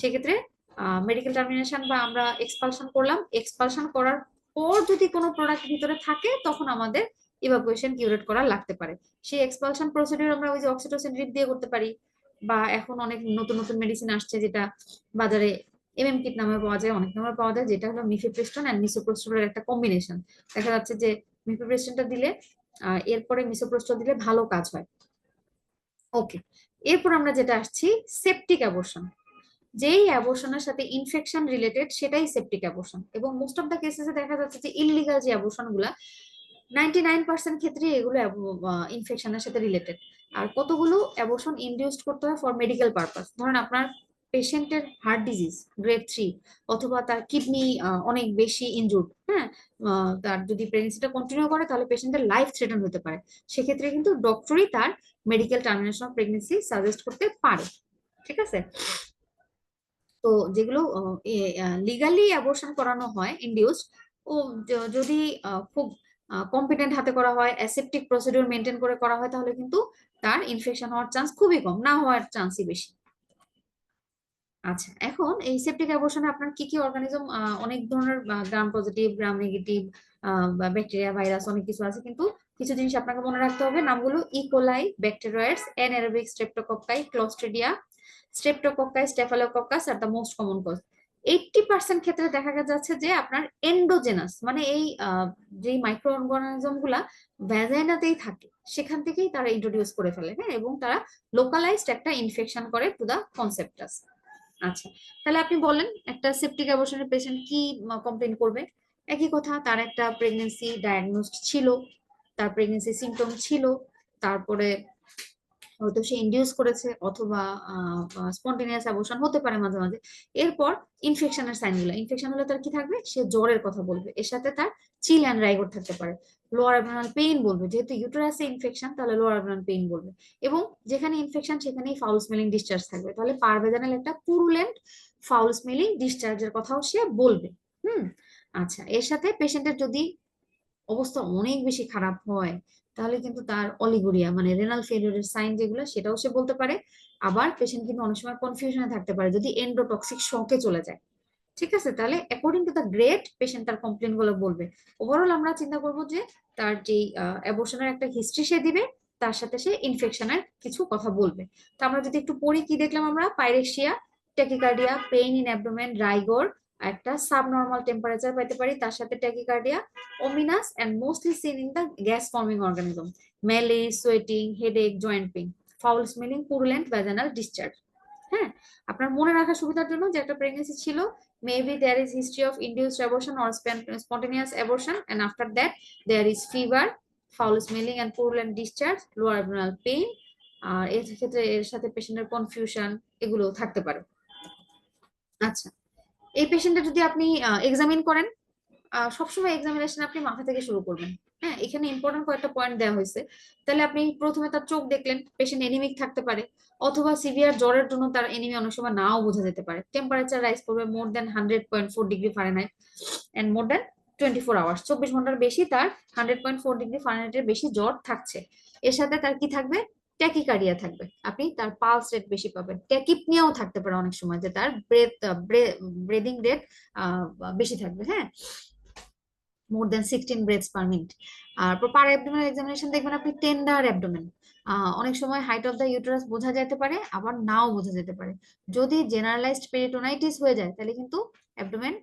Speaker 1: সেক্ষেত্রে মেডিকেল টার্মিনেশন বা আমরা এক্সপালশন করলাম, এক্সপালশন করার পর যদি কোনো প্রোডাক্ট ভিতরে থাকে তখন আমাদের ইভাকুয়েশন কিউরেট করা লাগতে পারে। সেই এক্সপালশন প্রসিডিউর আমরা ওই যে অক্সিটোসিন ড্রিপ দিয়ে করতে পারি, বা এখন অনেক নতুন নতুন মেডিসিন আসছে যেটা বাজারে এমএম কিট নামে পাওয়া যায়, অনেক নামে পাওয়া যায়, যেটা হলো মিফেপ্রিস্টন এন্ড মিসোপ্রোস্টলের একটা কম্বিনেশন। দেখা যাচ্ছে যে মিফেপ্রিস্টনটা দিলে এরপরে মিসোপ্রোস্টল দিলে ভালো কাজ হয়। ওকে, এরপর আমরা যেটা আসছি সেপটিক অ্যাবর্শন। যেই অ্যাবর্শনের সাথে ইনফেকশন রিলেটেড সেটাই সেপটিক অ্যাবর্শন, এবং মোস্ট অফ দ্য কেসেসে দেখা যাচ্ছে যে ইললিগাল যে অ্যাবর্শন গুলা 99% ক্ষেত্রে এগুলো ইনফেকশনের সাথে রিলেটেড। আর কতগুলো অ্যাবর্শন ইনডিউসড করতে হয় ফর মেডিকেল পারপাস। ধরেন আপনার পেশেন্টের হার্ট ডিজিজ গ্রেড 3, অথবা তার কিডনি অনেক বেশি ইনজুর্ড, হ্যাঁ, তার যদি প্রেগনেন্সিটা কন্টিনিউ করে তাহলে পেশেন্টের লাইফ থ্রেটেন হতে পারে। সেক্ষেত্রে কিন্তু ডক্টরই তার medical termination of pregnancy suggest করতে পারে। ঠিক আছে, তো যেগুলো লিগালি অ্যাবর্শন করানো হয় ইনডিউসড, ও যদি খুব কম্পিটেন্ট হাতে করা হয়, অ্যাসেপ্টিক প্রসিডিউর মেনটেন করে করা হয়, তাহলে কিন্তু তার ইনফেকশন হওয়ার চান্স খুবই কম, না হওয়ার চান্সই বেশি। আচ্ছা, এখন এই সেপটিক অ্যাবর্শনে আপনার কি কি অর্গানিজম, অনেক ধরনের gram positive gram negative bacteria virus অনেক কিছু আছে, কিন্তু কিছু জিনিস আপনাকে মনে রাখতে হবে, নামগুলো E coli, bacteroides, anaerobic streptococci, clostridia, streptococci, staphylococcus আর দ্য মোস্ট কমন কজ। 80% ক্ষেত্রে দেখা যাচ্ছে যে আপনার এন্ডোজেনাস, মানে এই যে মাইক্রো অর্গানিজম গুলা ভ্যাজাইনাতেই থাকে, সেখান থেকেই তারা ইন্ট্রোডিউস করে ফেলে, হ্যাঁ, এবং তারা লোকালাইজড একটা ইনফেকশন করে টু দা কনসেপ্টাস। আচ্ছা, তাহলে আপনি বলেন একটা সেপটিক অ্যাবর্শনের পেশেন্ট কি কমপ্লেন করবে? একই কথা, তার একটা প্রেগনেন্সি ডায়াগনোসড ছিল, তার প্রেগনেন্সি সিমটম ছিল, তারপরে হয়তো সে ইনডিউস করেছে, অথবা স্পন্টেনিয়াস অ্যাবর্শন হতে পারে মাঝে মাঝে। এরপর ইনফেকশনের সাইনগুলো, ইনফেকশন হলে তার কি থাকবে, সে জ্বরের কথা বলবে, এর সাথে তার চিল অ্যান্ড রাইগর থাকতে পারে, লোয়ার অ্যাবডোমিনাল পেইন বলবে, যেহেতু ইউটেরাসে ইনফেকশন তাহলে লোয়ার অ্যাবডোমিনাল পেইন বলবে, এবং যেখানে ইনফেকশন সেখানেই ফাউল স্মেলিং ডিসচার্জ থাকবে, তাহলে পারভেজানাল একটা পুরুলেন্ট ফাউল স্মেলিং ডিসচার্জের কথাও সে বলবে। হুম, আচ্ছা, এর সাথে পেশেন্টের যদি অবস্থা অনেক বেশি খারাপ হয় তাহলে কিন্তু তার অলিগুরিয়া মানে রেনাল ফেলিউরের সাইন যেগুলো সেটাও সে বলতে পারে। আবার পেশেন্ট কিন্তু অনেক সময় কনফিউশনে থাকতে পারে যদি এন্ডোটক্সিক শকে চলে যায়। ঠিক আছে, তাহলে according to the grade patient তার কমপ্লেন গুলো বলবে। ওভারঅল আমরা চিন্তা করবো যে তার যে অ্যাবর্শনের একটা হিস্ট্রি সে দিবে, তার সাথে সে ইনফেকশনের কিছু কথা বলবে। তো আমরা যদি একটু পড়ি, কি দেখলাম আমরা, pyrexia, tachycardia, pain in abdomen, rigor, একটা সাবনর্মাল টেম্পারেচার পাইতে পারি, তার সাথে tachycardia, ominous and mostly seen in the gas forming organism, malaise, sweating, headache, joint pain, foul smelling, purulent vaginal discharge। হ্যাঁ, আপনার মনে রাখার সুবিধার জন্য যে একটা প্রেগনেন্সি ছিল, maybe there is history of induced abortion or spontaneous abortion, and after that there is fever, foul smelling and purulent discharge, lower abdominal pain, আর এর ক্ষেত্রে এর সাথে পেশেন্টের কনফিউশন এগুলো থাকতে পারে। আচ্ছা, এই পেশেন্টটা যদি আপনি এক্সামিন করেন, সবসময় এক্সামিনেশন আপনি মাথা থেকে শুরু করবেন। হ্যাঁ, এখানে ইম্পর্টেন্ট কয়েকটা পয়েন্ট দেওয়া হয়েছে। তাহলে আপনি প্রথমে তার চোখ দেখলেন, পেশেন্ট এনিমিক থাকতে পারে, অথবা সিভিয়ার জ্বরের জন্য তার এনিমি অনেক সময় নাও বোঝা যেতে পারে। টেম্পারেচার রাইজ করবে more than 100.4 degree Fahrenheit and more than 24 hours, 24 ঘন্টার বেশি তার 100.4 ডিগ্রি ফারেনহাইটের বেশি জ্বর থাকছে। এর সাথে তার কি থাকবে, ট্যাকিকার্ডিয়া থাকবে, আপনি তার পালস রেট বেশি পাবেন। ট্যাকিপনিয়াও থাকতে পারে অনেক সময়, যে তার ব্রেদিং রেট বেশি থাকবে। হ্যাঁ, মোর দেন 16 ব্রেথস পার মিনিট। আর পার অ্যাবডোমিনাল এক্সামিনেশন দেখবেন আপনি টেন্ডার অ্যাবডোমেন, অনেক সময় হাইট অফ দ্য ইউটেরাস বোঝা যেতে পারে, আবার নাও বোঝা যেতে পারে। যদি জেনারেলাইজড পেরিটোনাইটিস হয়ে যায় তাহলে কিন্তু অ্যাবডোমেন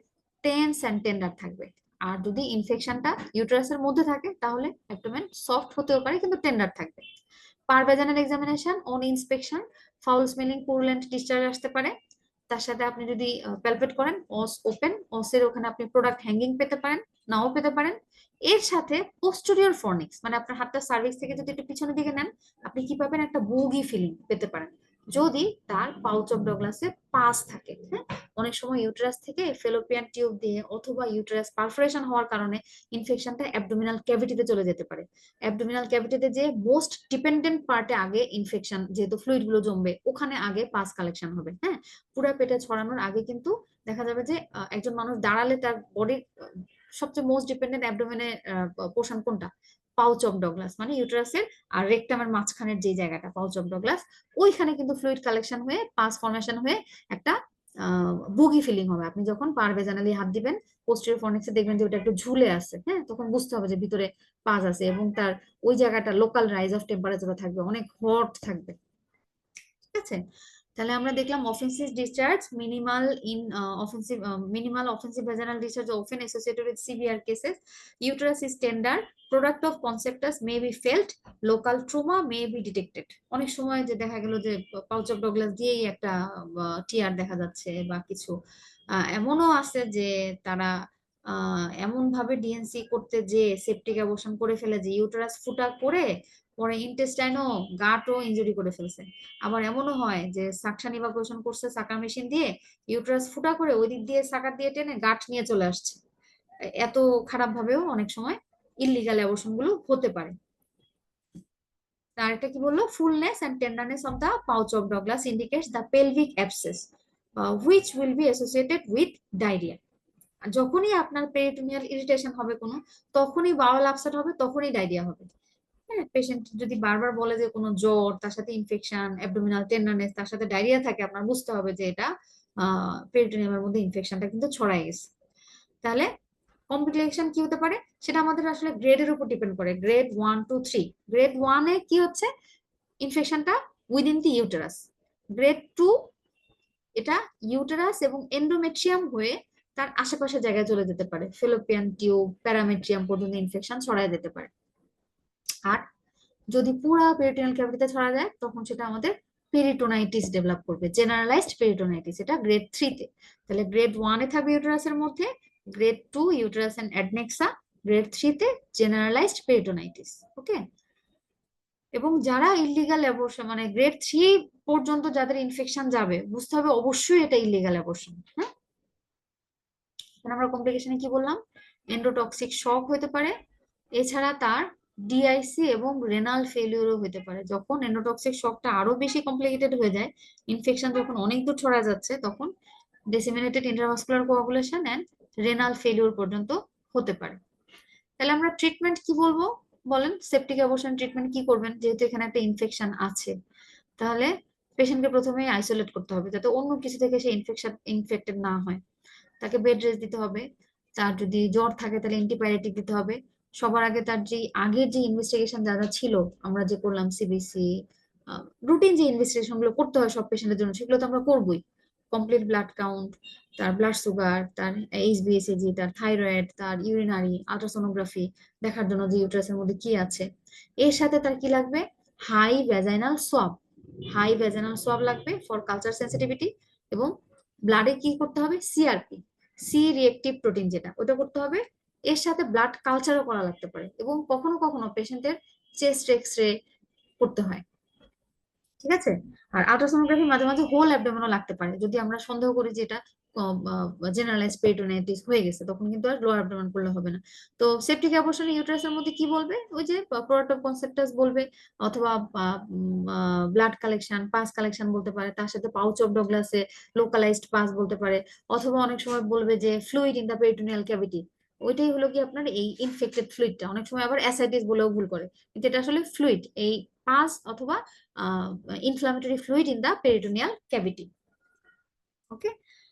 Speaker 1: টেন্স অ্যান্ড টেন্ডার থাকবে। আর যদি ইনফেকশনটা ইউটেরাসের মধ্যে থাকে তাহলে অ্যাবডোমেন সফট হতেও পারে কিন্তু টেন্ডার থাকবে। Per vaginal examination on inspection foul smelling purulent discharge আসতে পারে। তার সাথে আপনি যদি প্যালপেট করেন, অস ওপেন, অসের ওখানে আপনি প্রোডাক্ট হ্যাঙ্গিং পেতে পারেন, নাও পেতে পারেন। এর সাথে পোস্টেরিয়র ফর্নিক্স, মানে আপনার হাতটা সার্ভিক্স থেকে যদি একটু পিছনের দিকে নেন, আপনি কি পাবেন, একটা বুগি ফিলিং পেতে পারেন যদি তার পাউচ অফ ডগলাসে পাস থাকে। হ্যাঁ, অনেক সময় ইউটেরাস থেকে ফেলোপিয়ান টিউব দিয়ে অথবা ইউটেরাস পারফোরেশন হওয়ার কারণে ইনফেকশনটা অ্যাবডোমিনাল ক্যাভিটিতে চলে যেতে পারে। অ্যাবডোমিনাল ক্যাভিটিতে যে মোস্ট ডিপেন্ডেন্ট পার্টে আগে ইনফেকশন, যেহেতু ফ্লুইড গুলো জমবে ওখানে আগে পাস কালেকশন হবে। হ্যাঁ, পুরো পেটে ছড়ানোর আগে কিন্তু দেখা যাবে যে একজন মানুষ দাঁড়ালে তার বডির সবচেয়ে মোস্ট ডিপেন্ডেন্ট অ্যাবডোমেনের পোর্শন কোনটা? পাউচ অফ ডগলাস, মানে ইউটেরাসের আর রেকটামের মাঝখানের যে জায়গাটা পাউচ অফ ডগলাস, ওইখানে কিন্তু ফ্লুইড কালেকশন হয়ে পাস ফর্মেশন হয়ে একটা বুগি ফিলিং হবে। আপনি যখন পারভেজানালি হাত দিবেন পোস্টেরিয়র ফর্নিক্সে দেখবেন যে ওটা একটু ঝুলে আছে, হ্যাঁ, তখন বুঝতে হবে যে ভিতরে পাজ আছে, এবং তার ওই জায়গাটা লোকাল রাইজ অফ টেম্পারেচার থাকবে, অনেক হট থাকবে। ঠিক আছে, তাহলে আমরা দেখলাম offensive discharge, minimal offensive vaginal discharge often associated with severe cases. Uterus is tender, product of conceptus may be felt, local trauma may be detected. অনেক সময় যে দেখা গেল যে পাউচ অফ ডগলাস দিয়েই একটা টিয়ার দেখা যাচ্ছে বা কিছু, এমনও আছে যে তারা এমন ভাবে ডিএনসি করতে যে সেপটিক অ্যাবর্শন করে ফেলে যে ইউটেরাস ফুটা করে পরে ইন্টেস্টাইনও গাটও ইনজুরি করে ফেলছে। আবার এমনও হয় যে সাকশন ইভাকুয়েশন করছে সাকার মেশিন দিয়ে, ইউটেরাস ফুটা করে ওই দিক দিয়ে সাকার দিয়ে টেনে গাট নিয়ে চলে আসছে। এত খারাপ ভাবেও অনেক সময় ইল্লিগাল অ্যাবর্শন গুলো হতে পারে। আরেকটা কি বললো, fullness and tenderness of the pouch of Douglas indicates the pelvic abscess which will be associated with diarrhoea. যখনই আপনার পেরিটোনিয়াল ইরিটেশন হবে কোনো, তখনই বাউল আপসেট হবে, তখনই ডায়রিয়া হবে। হ্যাঁ, পেশেন্ট যদি বারবার বলে যে কোনো জ্বর, তার সাথে ইনফেকশন, অ্যাবডোমিনাল টেন্ডারনেস, তার সাথে ডায়রিয়া থাকে, আপনার বুঝতে হবে যে এটা পেরিটোনিয়ামের মধ্যে ইনফেকশনটা কিন্তু ছড়াই গেছে। তাহলে কমপ্লিকেশন কি হতে পারে সেটা আমাদের আসলে গ্রেডের উপর ডিপেন্ড করে, গ্রেড 1 2 3। গ্রেড 1 এ কি হচ্ছে, ইনফেকশনটা উইদিন দি ইউটেরাস। গ্রেড 2 এটা ইউটেরাস এবং এন্ডোমেট্রিয়াম হয়ে তার আশেপাশে জায়গায় চলে যেতে পারে, ফেলোপিয়ান টিউব, প্যারামেট্রিয়াম পর্যন্ত ইনফেকশন ছড়ায় যেতে পারে। আর যদি পুরা পেরিটোনিয়াল ক্যাভিটিতে ছড়া যায় তখন সেটা আমাদের পেরিটোনাইটিস ডেভেলপ করবে, জেনারেলাইজড পেরিটোনাইটিস, এটা গ্রেড 3 তে। তাহলে গ্রেড 1 এ থাকবে ইউটেরাসের মধ্যে, গ্রেড 2 ইউটেরাস এন্ড অ্যাডনেক্সা, গ্রেড 3 তে জেনারেলাইজড পেরিটোনাইটিস। ওকে, এবং যারা ইল্লিগাল অ্যাবর্শন মানে গ্রেড 3 পর্যন্ত যাদের ইনফেকশন যাবে, বুঝতে হবে অবশ্যই এটা ইল্লিগাল অ্যাবর্শন। হ্যাঁ, আমরা কমপ্লিকেশনে কি বললাম, এন্ডোটক্সিক শক হতে পারে, এছাড়া তার ডিআইসি এবং রেনাল ফেলিউরও হতে পারে। যখন এন্ডোটক্সিক শকটা আরো বেশি কমপ্লিকেটেড হয়ে যায়, ইনফেকশন যখন অনেক দূর ছড়া যাচ্ছে, তখন disseminated intravascular coagulation and renal failure পর্যন্ত হতে পারে। তাহলে আমরা ট্রিটমেন্ট কি বলবো বলেন, সেপটিক অ্যাবর্শন ট্রিটমেন্ট কি করবেন, যেহেতু এখানে একটা ইনফেকশন আছে, তাহলে পেশেন্টকে প্রথমে আইসোলেট করতে হবে যাতে অন্য কিছু থেকে সে ইনফেক্টেড না হয়। তাকে বেড রেস্ট দিতে হবে, তার যদি জ্বর থাকে তাহলে অ্যান্টিবায়োটিক দিতে হবে। সবার আগে তার যে আগের যে ইনভেস্টিগেশন যা যা ছিল আমরা যে করলাম, সিবিসি রুটিন যে ইনভেস্টিগেশন গুলো করতে হয় সব পেশেন্টের জন্য, সেগুলো তো আমরা করবোই। কমপ্লিট ব্লাড কাউন্ট, তার ব্লাড সুগার, তার এইচবিএসএজি, তার থাইরয়েড, তার ইউরিনারি, আল্ট্রাসোনোগ্রাফি দেখার জন্য যে ইউট্রাসের মধ্যে কি আছে। এর সাথে তার কি লাগবে, হাই ভ্যাজাইনাল সোয়াব, হাই ভ্যাজাইনাল সোয়াব লাগবে ফর কালচার সেন্সিটিভিটি। এবং ব্লাডে কি করতে হবে, সিআরপি, সি রিয়েক্টিভ প্রোটিন যেটা, ওটা করতে হবে। এর সাথে ব্লাড কালচারও করা লাগতে পারে, এবং কখনো কখনো পেশেন্টের চেস্ট এক্স রে করতে হয়। ঠিক আছে, আর আল্ট্রাসোনোগ্রাফি মাঝে মাঝে হোল অ্যাবডোমেনও লাগতে পারে, যদি আমরা সন্দেহ করি যে এটা জেনারেলাইজ পেরিটোনাইটিস হয়ে গেছে, তখন কিন্তু আর লোয়ার অ্যাবডোমেন করলে হবে না। তো সেপটিক অ্যাবর্শন ইউটেরাসের মধ্যে কি বলবে, ওই যে প্রোডাক্ট অফ কনসেপ্টাস বলবে, অথবা ব্লাড কালেকশন, পাস কালেকশন বলতে পারে, তার সাথে পাউচ অফ ডগলাসে লোকালাইজড পাস বলতে পারে, অথবা অনেক সময় বলবে যে fluid in the peritoneal cavity. ওইটাই হলো কি আপনার এই ইনফেক্টেড ফ্লুইডটা, অনেক সময় আবার অ্যাসাইটিস বলেও ভুল করে, কিন্তু এটা আসলে ফ্লুইড, এই পাস অথবা inflammatory fluid in the peritoneal cavity. Okay,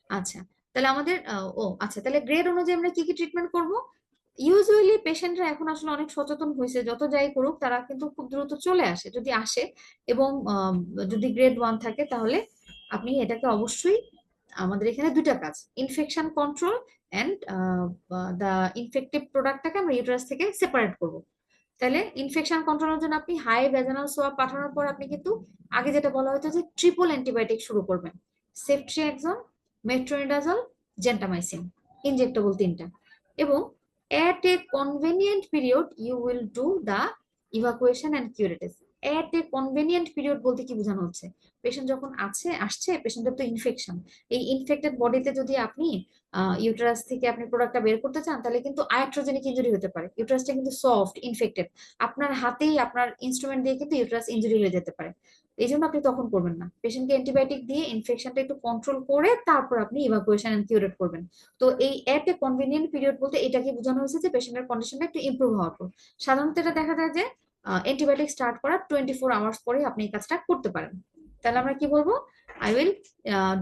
Speaker 1: আচ্ছা, তাহলে আমাদের আচ্ছা, তাহলে গ্রেড অনুযায়ী আমরা কি কি ট্রিটমেন্ট করব। ইউজুয়ালি পেশেন্টরা এখন আসলে অনেক সচেতন হয়েছে, যত যাই করুক তারা কিন্তু খুব দ্রুত চলে আসে যদি আসে, এবং যদি গ্রেড 1 থাকে তাহলে আপনি এটাকে অবশ্যই, আমাদের এখানে দুইটা কাজ, infection control and the infective প্রোডাক্টটাকে আমরা ইউটেরাস থেকে সেপারেট করব। তাহলে ইনফেকশন কন্ট্রোলের জন্য আপনি হাই ভ্যাজানাল সোয়াব পাঠানোর পর আপনি কিন্তু আগে যেটা বলা হতো যে ট্রিপল অ্যান্টিবায়োটিক শুরু করবেন, সেফট্রিয়াক্সন, মেট্রোনিডাজল, জেন্টামাইসিন, ইনজেক্টেবল 3টা। এবং at a convenient period you will do the evacuation and curatives. At A convenient period বলতে কি বোঝানো হচ্ছে? পেশেন্ট যখন আসছে পেশেন্টের তো ইনফেকশন, এই ইনফেক্টেড বডিতে যদি আপনি ইউটেরাস থেকে আপনি প্রোডাক্টটা বের করতে চান, তাহলে কিন্তু আয়াট্রোজেনিক ইনজুরি হতে পারে। ইউটেরাসটা কিন্তু সফট, ইনফেক্টেড, আপনার হাতেই আপনার ইনস্ট্রুমেন্ট দিয়ে কিন্তু ইউটেরাস ইনজুরি হয়ে যেতে পারে। এই জন্য আপনি তখন করবেন না, পেশেন্টকে অ্যান্টিবায়োটিক দিয়ে ইনফেকশনটা একটু কন্ট্রোল করে তারপর আপনি ইভাকুয়েশন এন্ড কিউরেট করবেন। তো এই এট এ কনভেনিয়েন্ট পিরিয়ড বলতে এটাকে বোঝানো হয়েছে যে পেশেন্টের কন্ডিশনটা একটু ইমপ্রুভ হওয়ার পর। সাধারণত এটা দেখা যায় যে অ্যান্টিবায়োটিক স্টার্ট করার 24 আওয়ার্স পরে আপনি এই কাজটা করতে পারেন। তাহলে আমরা কি বলবো? I will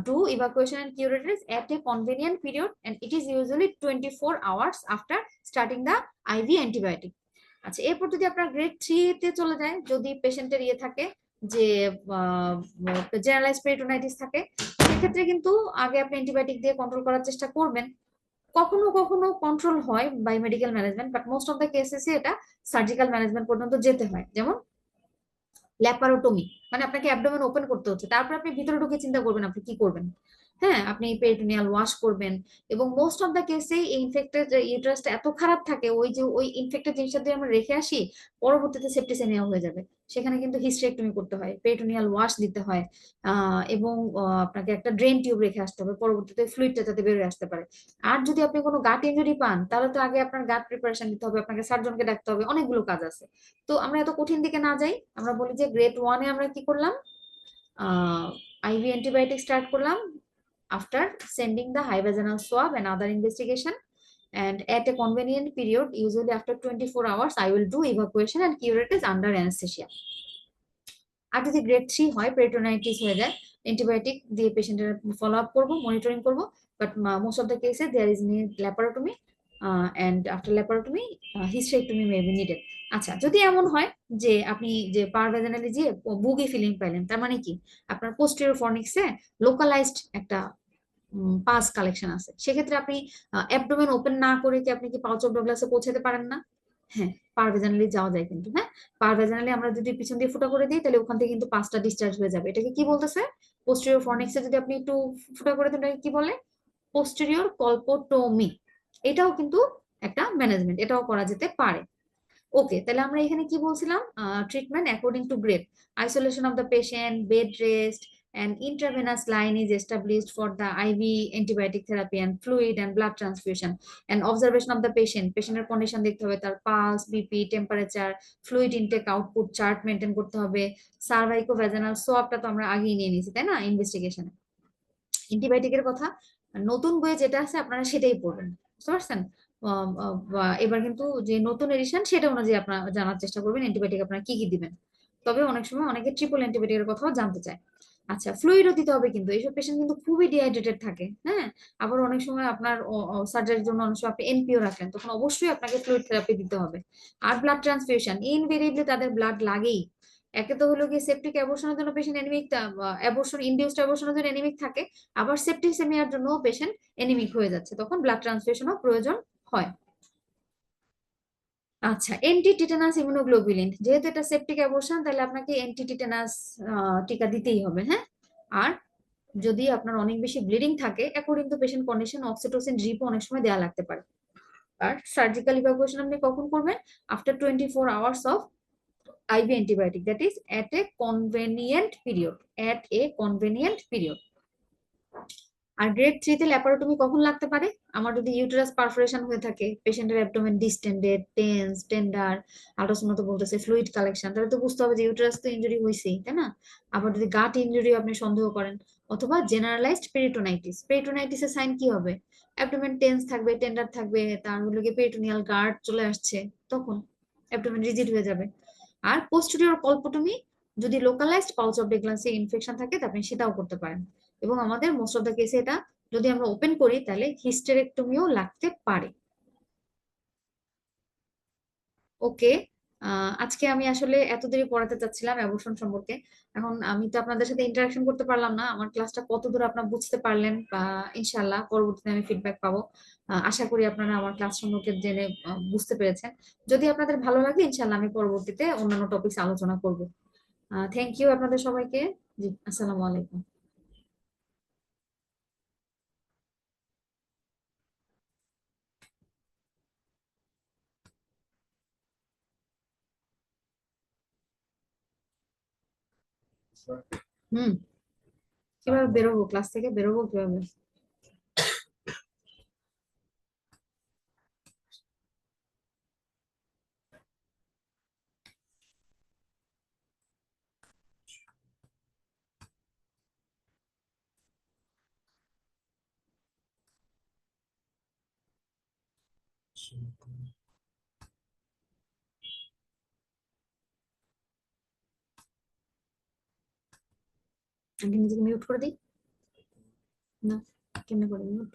Speaker 1: do evacuation and curatives at a convenient period and it is usually 24 hours after starting the IV antibiotic. আচ্ছা, এরপর যদি আপনার গ্রেড 3 তে চলে যায়, যদি পেশেন্টের ইয়ে থাকে যে জেনারেলাইজ পেরিটোনাইটিস থাকে, সেক্ষেত্রে কিন্তু আগে আপনি অ্যান্টিবায়োটিক দিয়ে কন্ট্রোল করার চেষ্টা করবেন। কখনো কখনো কন্ট্রোল হয় by medical management, but most of the কেসেসে এটা সার্জিক্যাল ম্যানেজমেন্ট পর্যন্ত যেতে হয়। যেমন ল্যাপারোটমি, মানে আপনাকে অ্যাবডোমেন ওপেন করতে হচ্ছে, তারপর আপনি ভিতরে ঢুকে চিন্তা করবেন আপনি কি করবেন। হ্যাঁ, আপনি পেরিটোনিয়াল ওয়াশ করবেন। এবং মোস্ট অফ দ্য কেসে এই ইনফেক্টেড ইউটারাসটা এত খারাপ থাকে, ওই যে ওই ইনফেক্টেড জিনিসটা দিয়ে আমরা রেখে আসি, পরবর্তীতে সেপ্টিসেমিয়া হয়ে যাবে। সেখানে কিন্তু হিস্টেরেক্টমি করতে হয়, পেরিটোনিয়াল ওয়াশ দিতে হয়, এবং আপনাকে একটা ড্রেন টিউব রেখে আসতে হবে, পরবর্তীতে ফ্লুইডটা যাতে বেরোয় আসতে পারে। আর যদি আপনি কোনো গাট ইনজুরি পান, তাহলে তো আগে আপনার গাট প্রিপারেশন নিতে হবে, আপনাকে সার্জনকে ডাকতে হবে, অনেকগুলো কাজ আছে। তো আমরা এত কঠিন দিকে না যাই, আমরা বলি যে গ্রেড 1-এ আমরা কি করলাম, আইভি অ্যান্টিবায়োটিক স্টার্ট করলাম after sending the high vaginal swab and other investigation, and at a convenient period usually after 24 hours I will do evacuation and curatives under anesthesia. আর যদি গ্রেড 3 হয়, পেরিটোনাইটিস হয়ে যায়, antibiotic দিয়ে পেশেন্টের follow up করবো, monitoring করবো, but most of the কেসে there is need laparotomy, and after laparotomy hysterectomy may be needed. আচ্ছা, যদি এমন হয় যে আপনি যে পারভেজানালি যে বুগি ফিলিং পাইলেন, তার মানে কি আপনার পোস্টেরিয়র ফর্নিক্সে লোকালাইজড একটা পাস কালেকশন আছে, সেক্ষেত্রে আপনি অ্যাবডোমেন ওপেন না করে কি আপনি কি পাউচ অফ ডগলাসে পৌঁছাতে পারেন না? হ্যাঁ, পারভেজানালি যাওয়া যায় কিন্তু। হ্যাঁ, পারভেজানালি আমরা যদি পিছন দিয়ে ফুটা করে দিই, তাহলে ওখান থেকে কিন্তু পাঁচটা ডিসচার্জ হয়ে যাবে। এটাকে কি বলতেছে? পোস্টেরিয়র ফর্নিক্সে যদি আপনি একটু ফুটা করে দেন, এটাকে কি বলে? পোস্টেরিয়র কলপোটোমি। এটাও কিন্তু একটা ম্যানেজমেন্ট, এটাও করা যেতে পারে। ওকে, তাহলে আমরা এখানে কি বলছিলাম? Treatment according to grade, isolation of the patient, bed rest, and intravenous line is established for the IV antibiotic therapy and fluid and blood transfusion, and observation of the patient, পেশেন্টের কন্ডিশন দেখতে হবে, তার pulse, BP, temperature, fluid intake output chart maintain করতে হবে। সার্ভাইকো vaginal সোয়াবটা তো আমরা আগেই নিয়ে নিয়েছি, তাই না, ইনভেস্টিগেশনে। অ্যান্টিবায়োটিকের কথা নতুন বইয়ে যেটা আছে আপনারা সেটাই পড়বেন, বুঝতে পারছেন? এবার কিন্তু যে নতুন এডিশন সেটা অনুযায়ী আপনারা জানার চেষ্টা করবেন অ্যান্টিবায়োটিক আপনারা কি কি দিবেন। তবে অনেক সময় অনেকে ট্রিপল অ্যান্টিবায়োটিকের কথাও জানতে চায়। আচ্ছা, ফ্লুইডও দিতে হবে কিন্তু, এইসব পেশেন্ট কিন্তু খুবই ডিহাইড্রেটেড থাকে। হ্যাঁ, আবার অনেক সময় আপনার সার্জারির জন্য অনেক সময় আপনি এনপিও রাখেন, তখন অবশ্যই আপনাকে ফ্লুইড থেরাপি দিতে হবে। আর ব্লাড ট্রান্সফিউশন ইনভেরিয়েবলি তাদের ব্লাড লাগেই। একে তো হলো গিয়ে সেপটিক অ্যাবর্শনের জন্য পেশেন্ট এনিমিক, অ্যাবর্শন ইনডিউসড অ্যাবর্শনের জন্য এনিমিক থাকে, আবার সেপ্টিসেমিয়ার জন্য পেশেন্ট এনিমিক হয়ে যাচ্ছে, তখন ব্লাড ট্রান্সফিউশনও প্রয়োজন হয়। আচ্ছা, এন্টি টিটানাস ইমিউনোগ্লোবুলিন, যেহেতু এটা সেপটিক অ্যাবর্শন, তাহলে আপনাকে এন্টি টিটানাস টিকা দিতেই হবে। হ্যাঁ, আর যদি আপনার অনেক বেশি ব্লিডিং থাকে, according to patient condition oxytocin ড্রিপও অনেক সময় দেওয়া লাগতে পারে। আর সার্জিক্যাল ইভাকুয়েশন আপনি কখন করবেন? After 24 hours of IV antibiotic, that is at a convenient period, at a convenient period. আর গ্রেড 3 তে ল্যাপারোটমি কখন লাগতে পারে? আমার যদি ইউটেরাস পারফোরেশন হয়ে থাকে, পেশেন্টের abdomen distended, tense, tender, ultrasound তো বলতেছে ফ্লুইড কালেকশন, তাহলে তো বুঝতে হবে যে ইউটেরাস তো ইনজুরি হয়েছেই, তাই না? আবার যদি গাট ইনজুরি আপনি সন্দেহ করেন, অথবা জেনারেলাইজড পেরিটোনাইটিস, পেরিটোনাইটিসের সাইন কি হবে? অ্যাবডোমেন টেন্স থাকবে, টেন্ডার থাকবে, তার হলো গিয়ে পেরিটোনিয়াল গার্ড চলে আসছে, তখন অ্যাবডোমেন রিজিড হয়ে যাবে। আর পোস্টেরিয়র কলপোটমি, যদি লোকালাইজড পাউচ অফ ডেগলাসে ইনফেকশন থাকে, তা আপনি সেটাও করতে পারেন। এবং আমাদের মোস্ট অফ দ্য কেসে এটা যদি আমরা ওপেন করি, তাহলে হিস্টেরেক্টমিও লাগতে পারে। ওকে, আজকে আমি আসলে এত দেরি পড়াতে চাচ্ছিলাম অ্যাবর্শন সম্পর্কে। এখন আমি তো আপনাদের সাথে ইন্টারাকশন করতে পারলাম না, আমার ক্লাসটা কতদূর আপনারা বুঝতে পারলেন, বা ইনশাল্লাহ পরবর্তীতে আমি ফিডব্যাক পাবো। আশা করি আপনারা আমার ক্লাস সম্পর্কে জেনে বুঝতে পেরেছেন। যদি আপনাদের ভালো লাগে, ইনশাল্লাহ আমি পরবর্তীতে অন্যান্য টপিকস আলোচনা করব। থ্যাংক ইউ আপনাদের সবাইকে। জি, আসসালামু আলাইকুম। হুম, কিভাবে বেরোবো, ক্লাস থেকে বেরোবো কিভাবে? আগে নিজেকে মিউট করে দিই। না, কেমনে করে মিউট?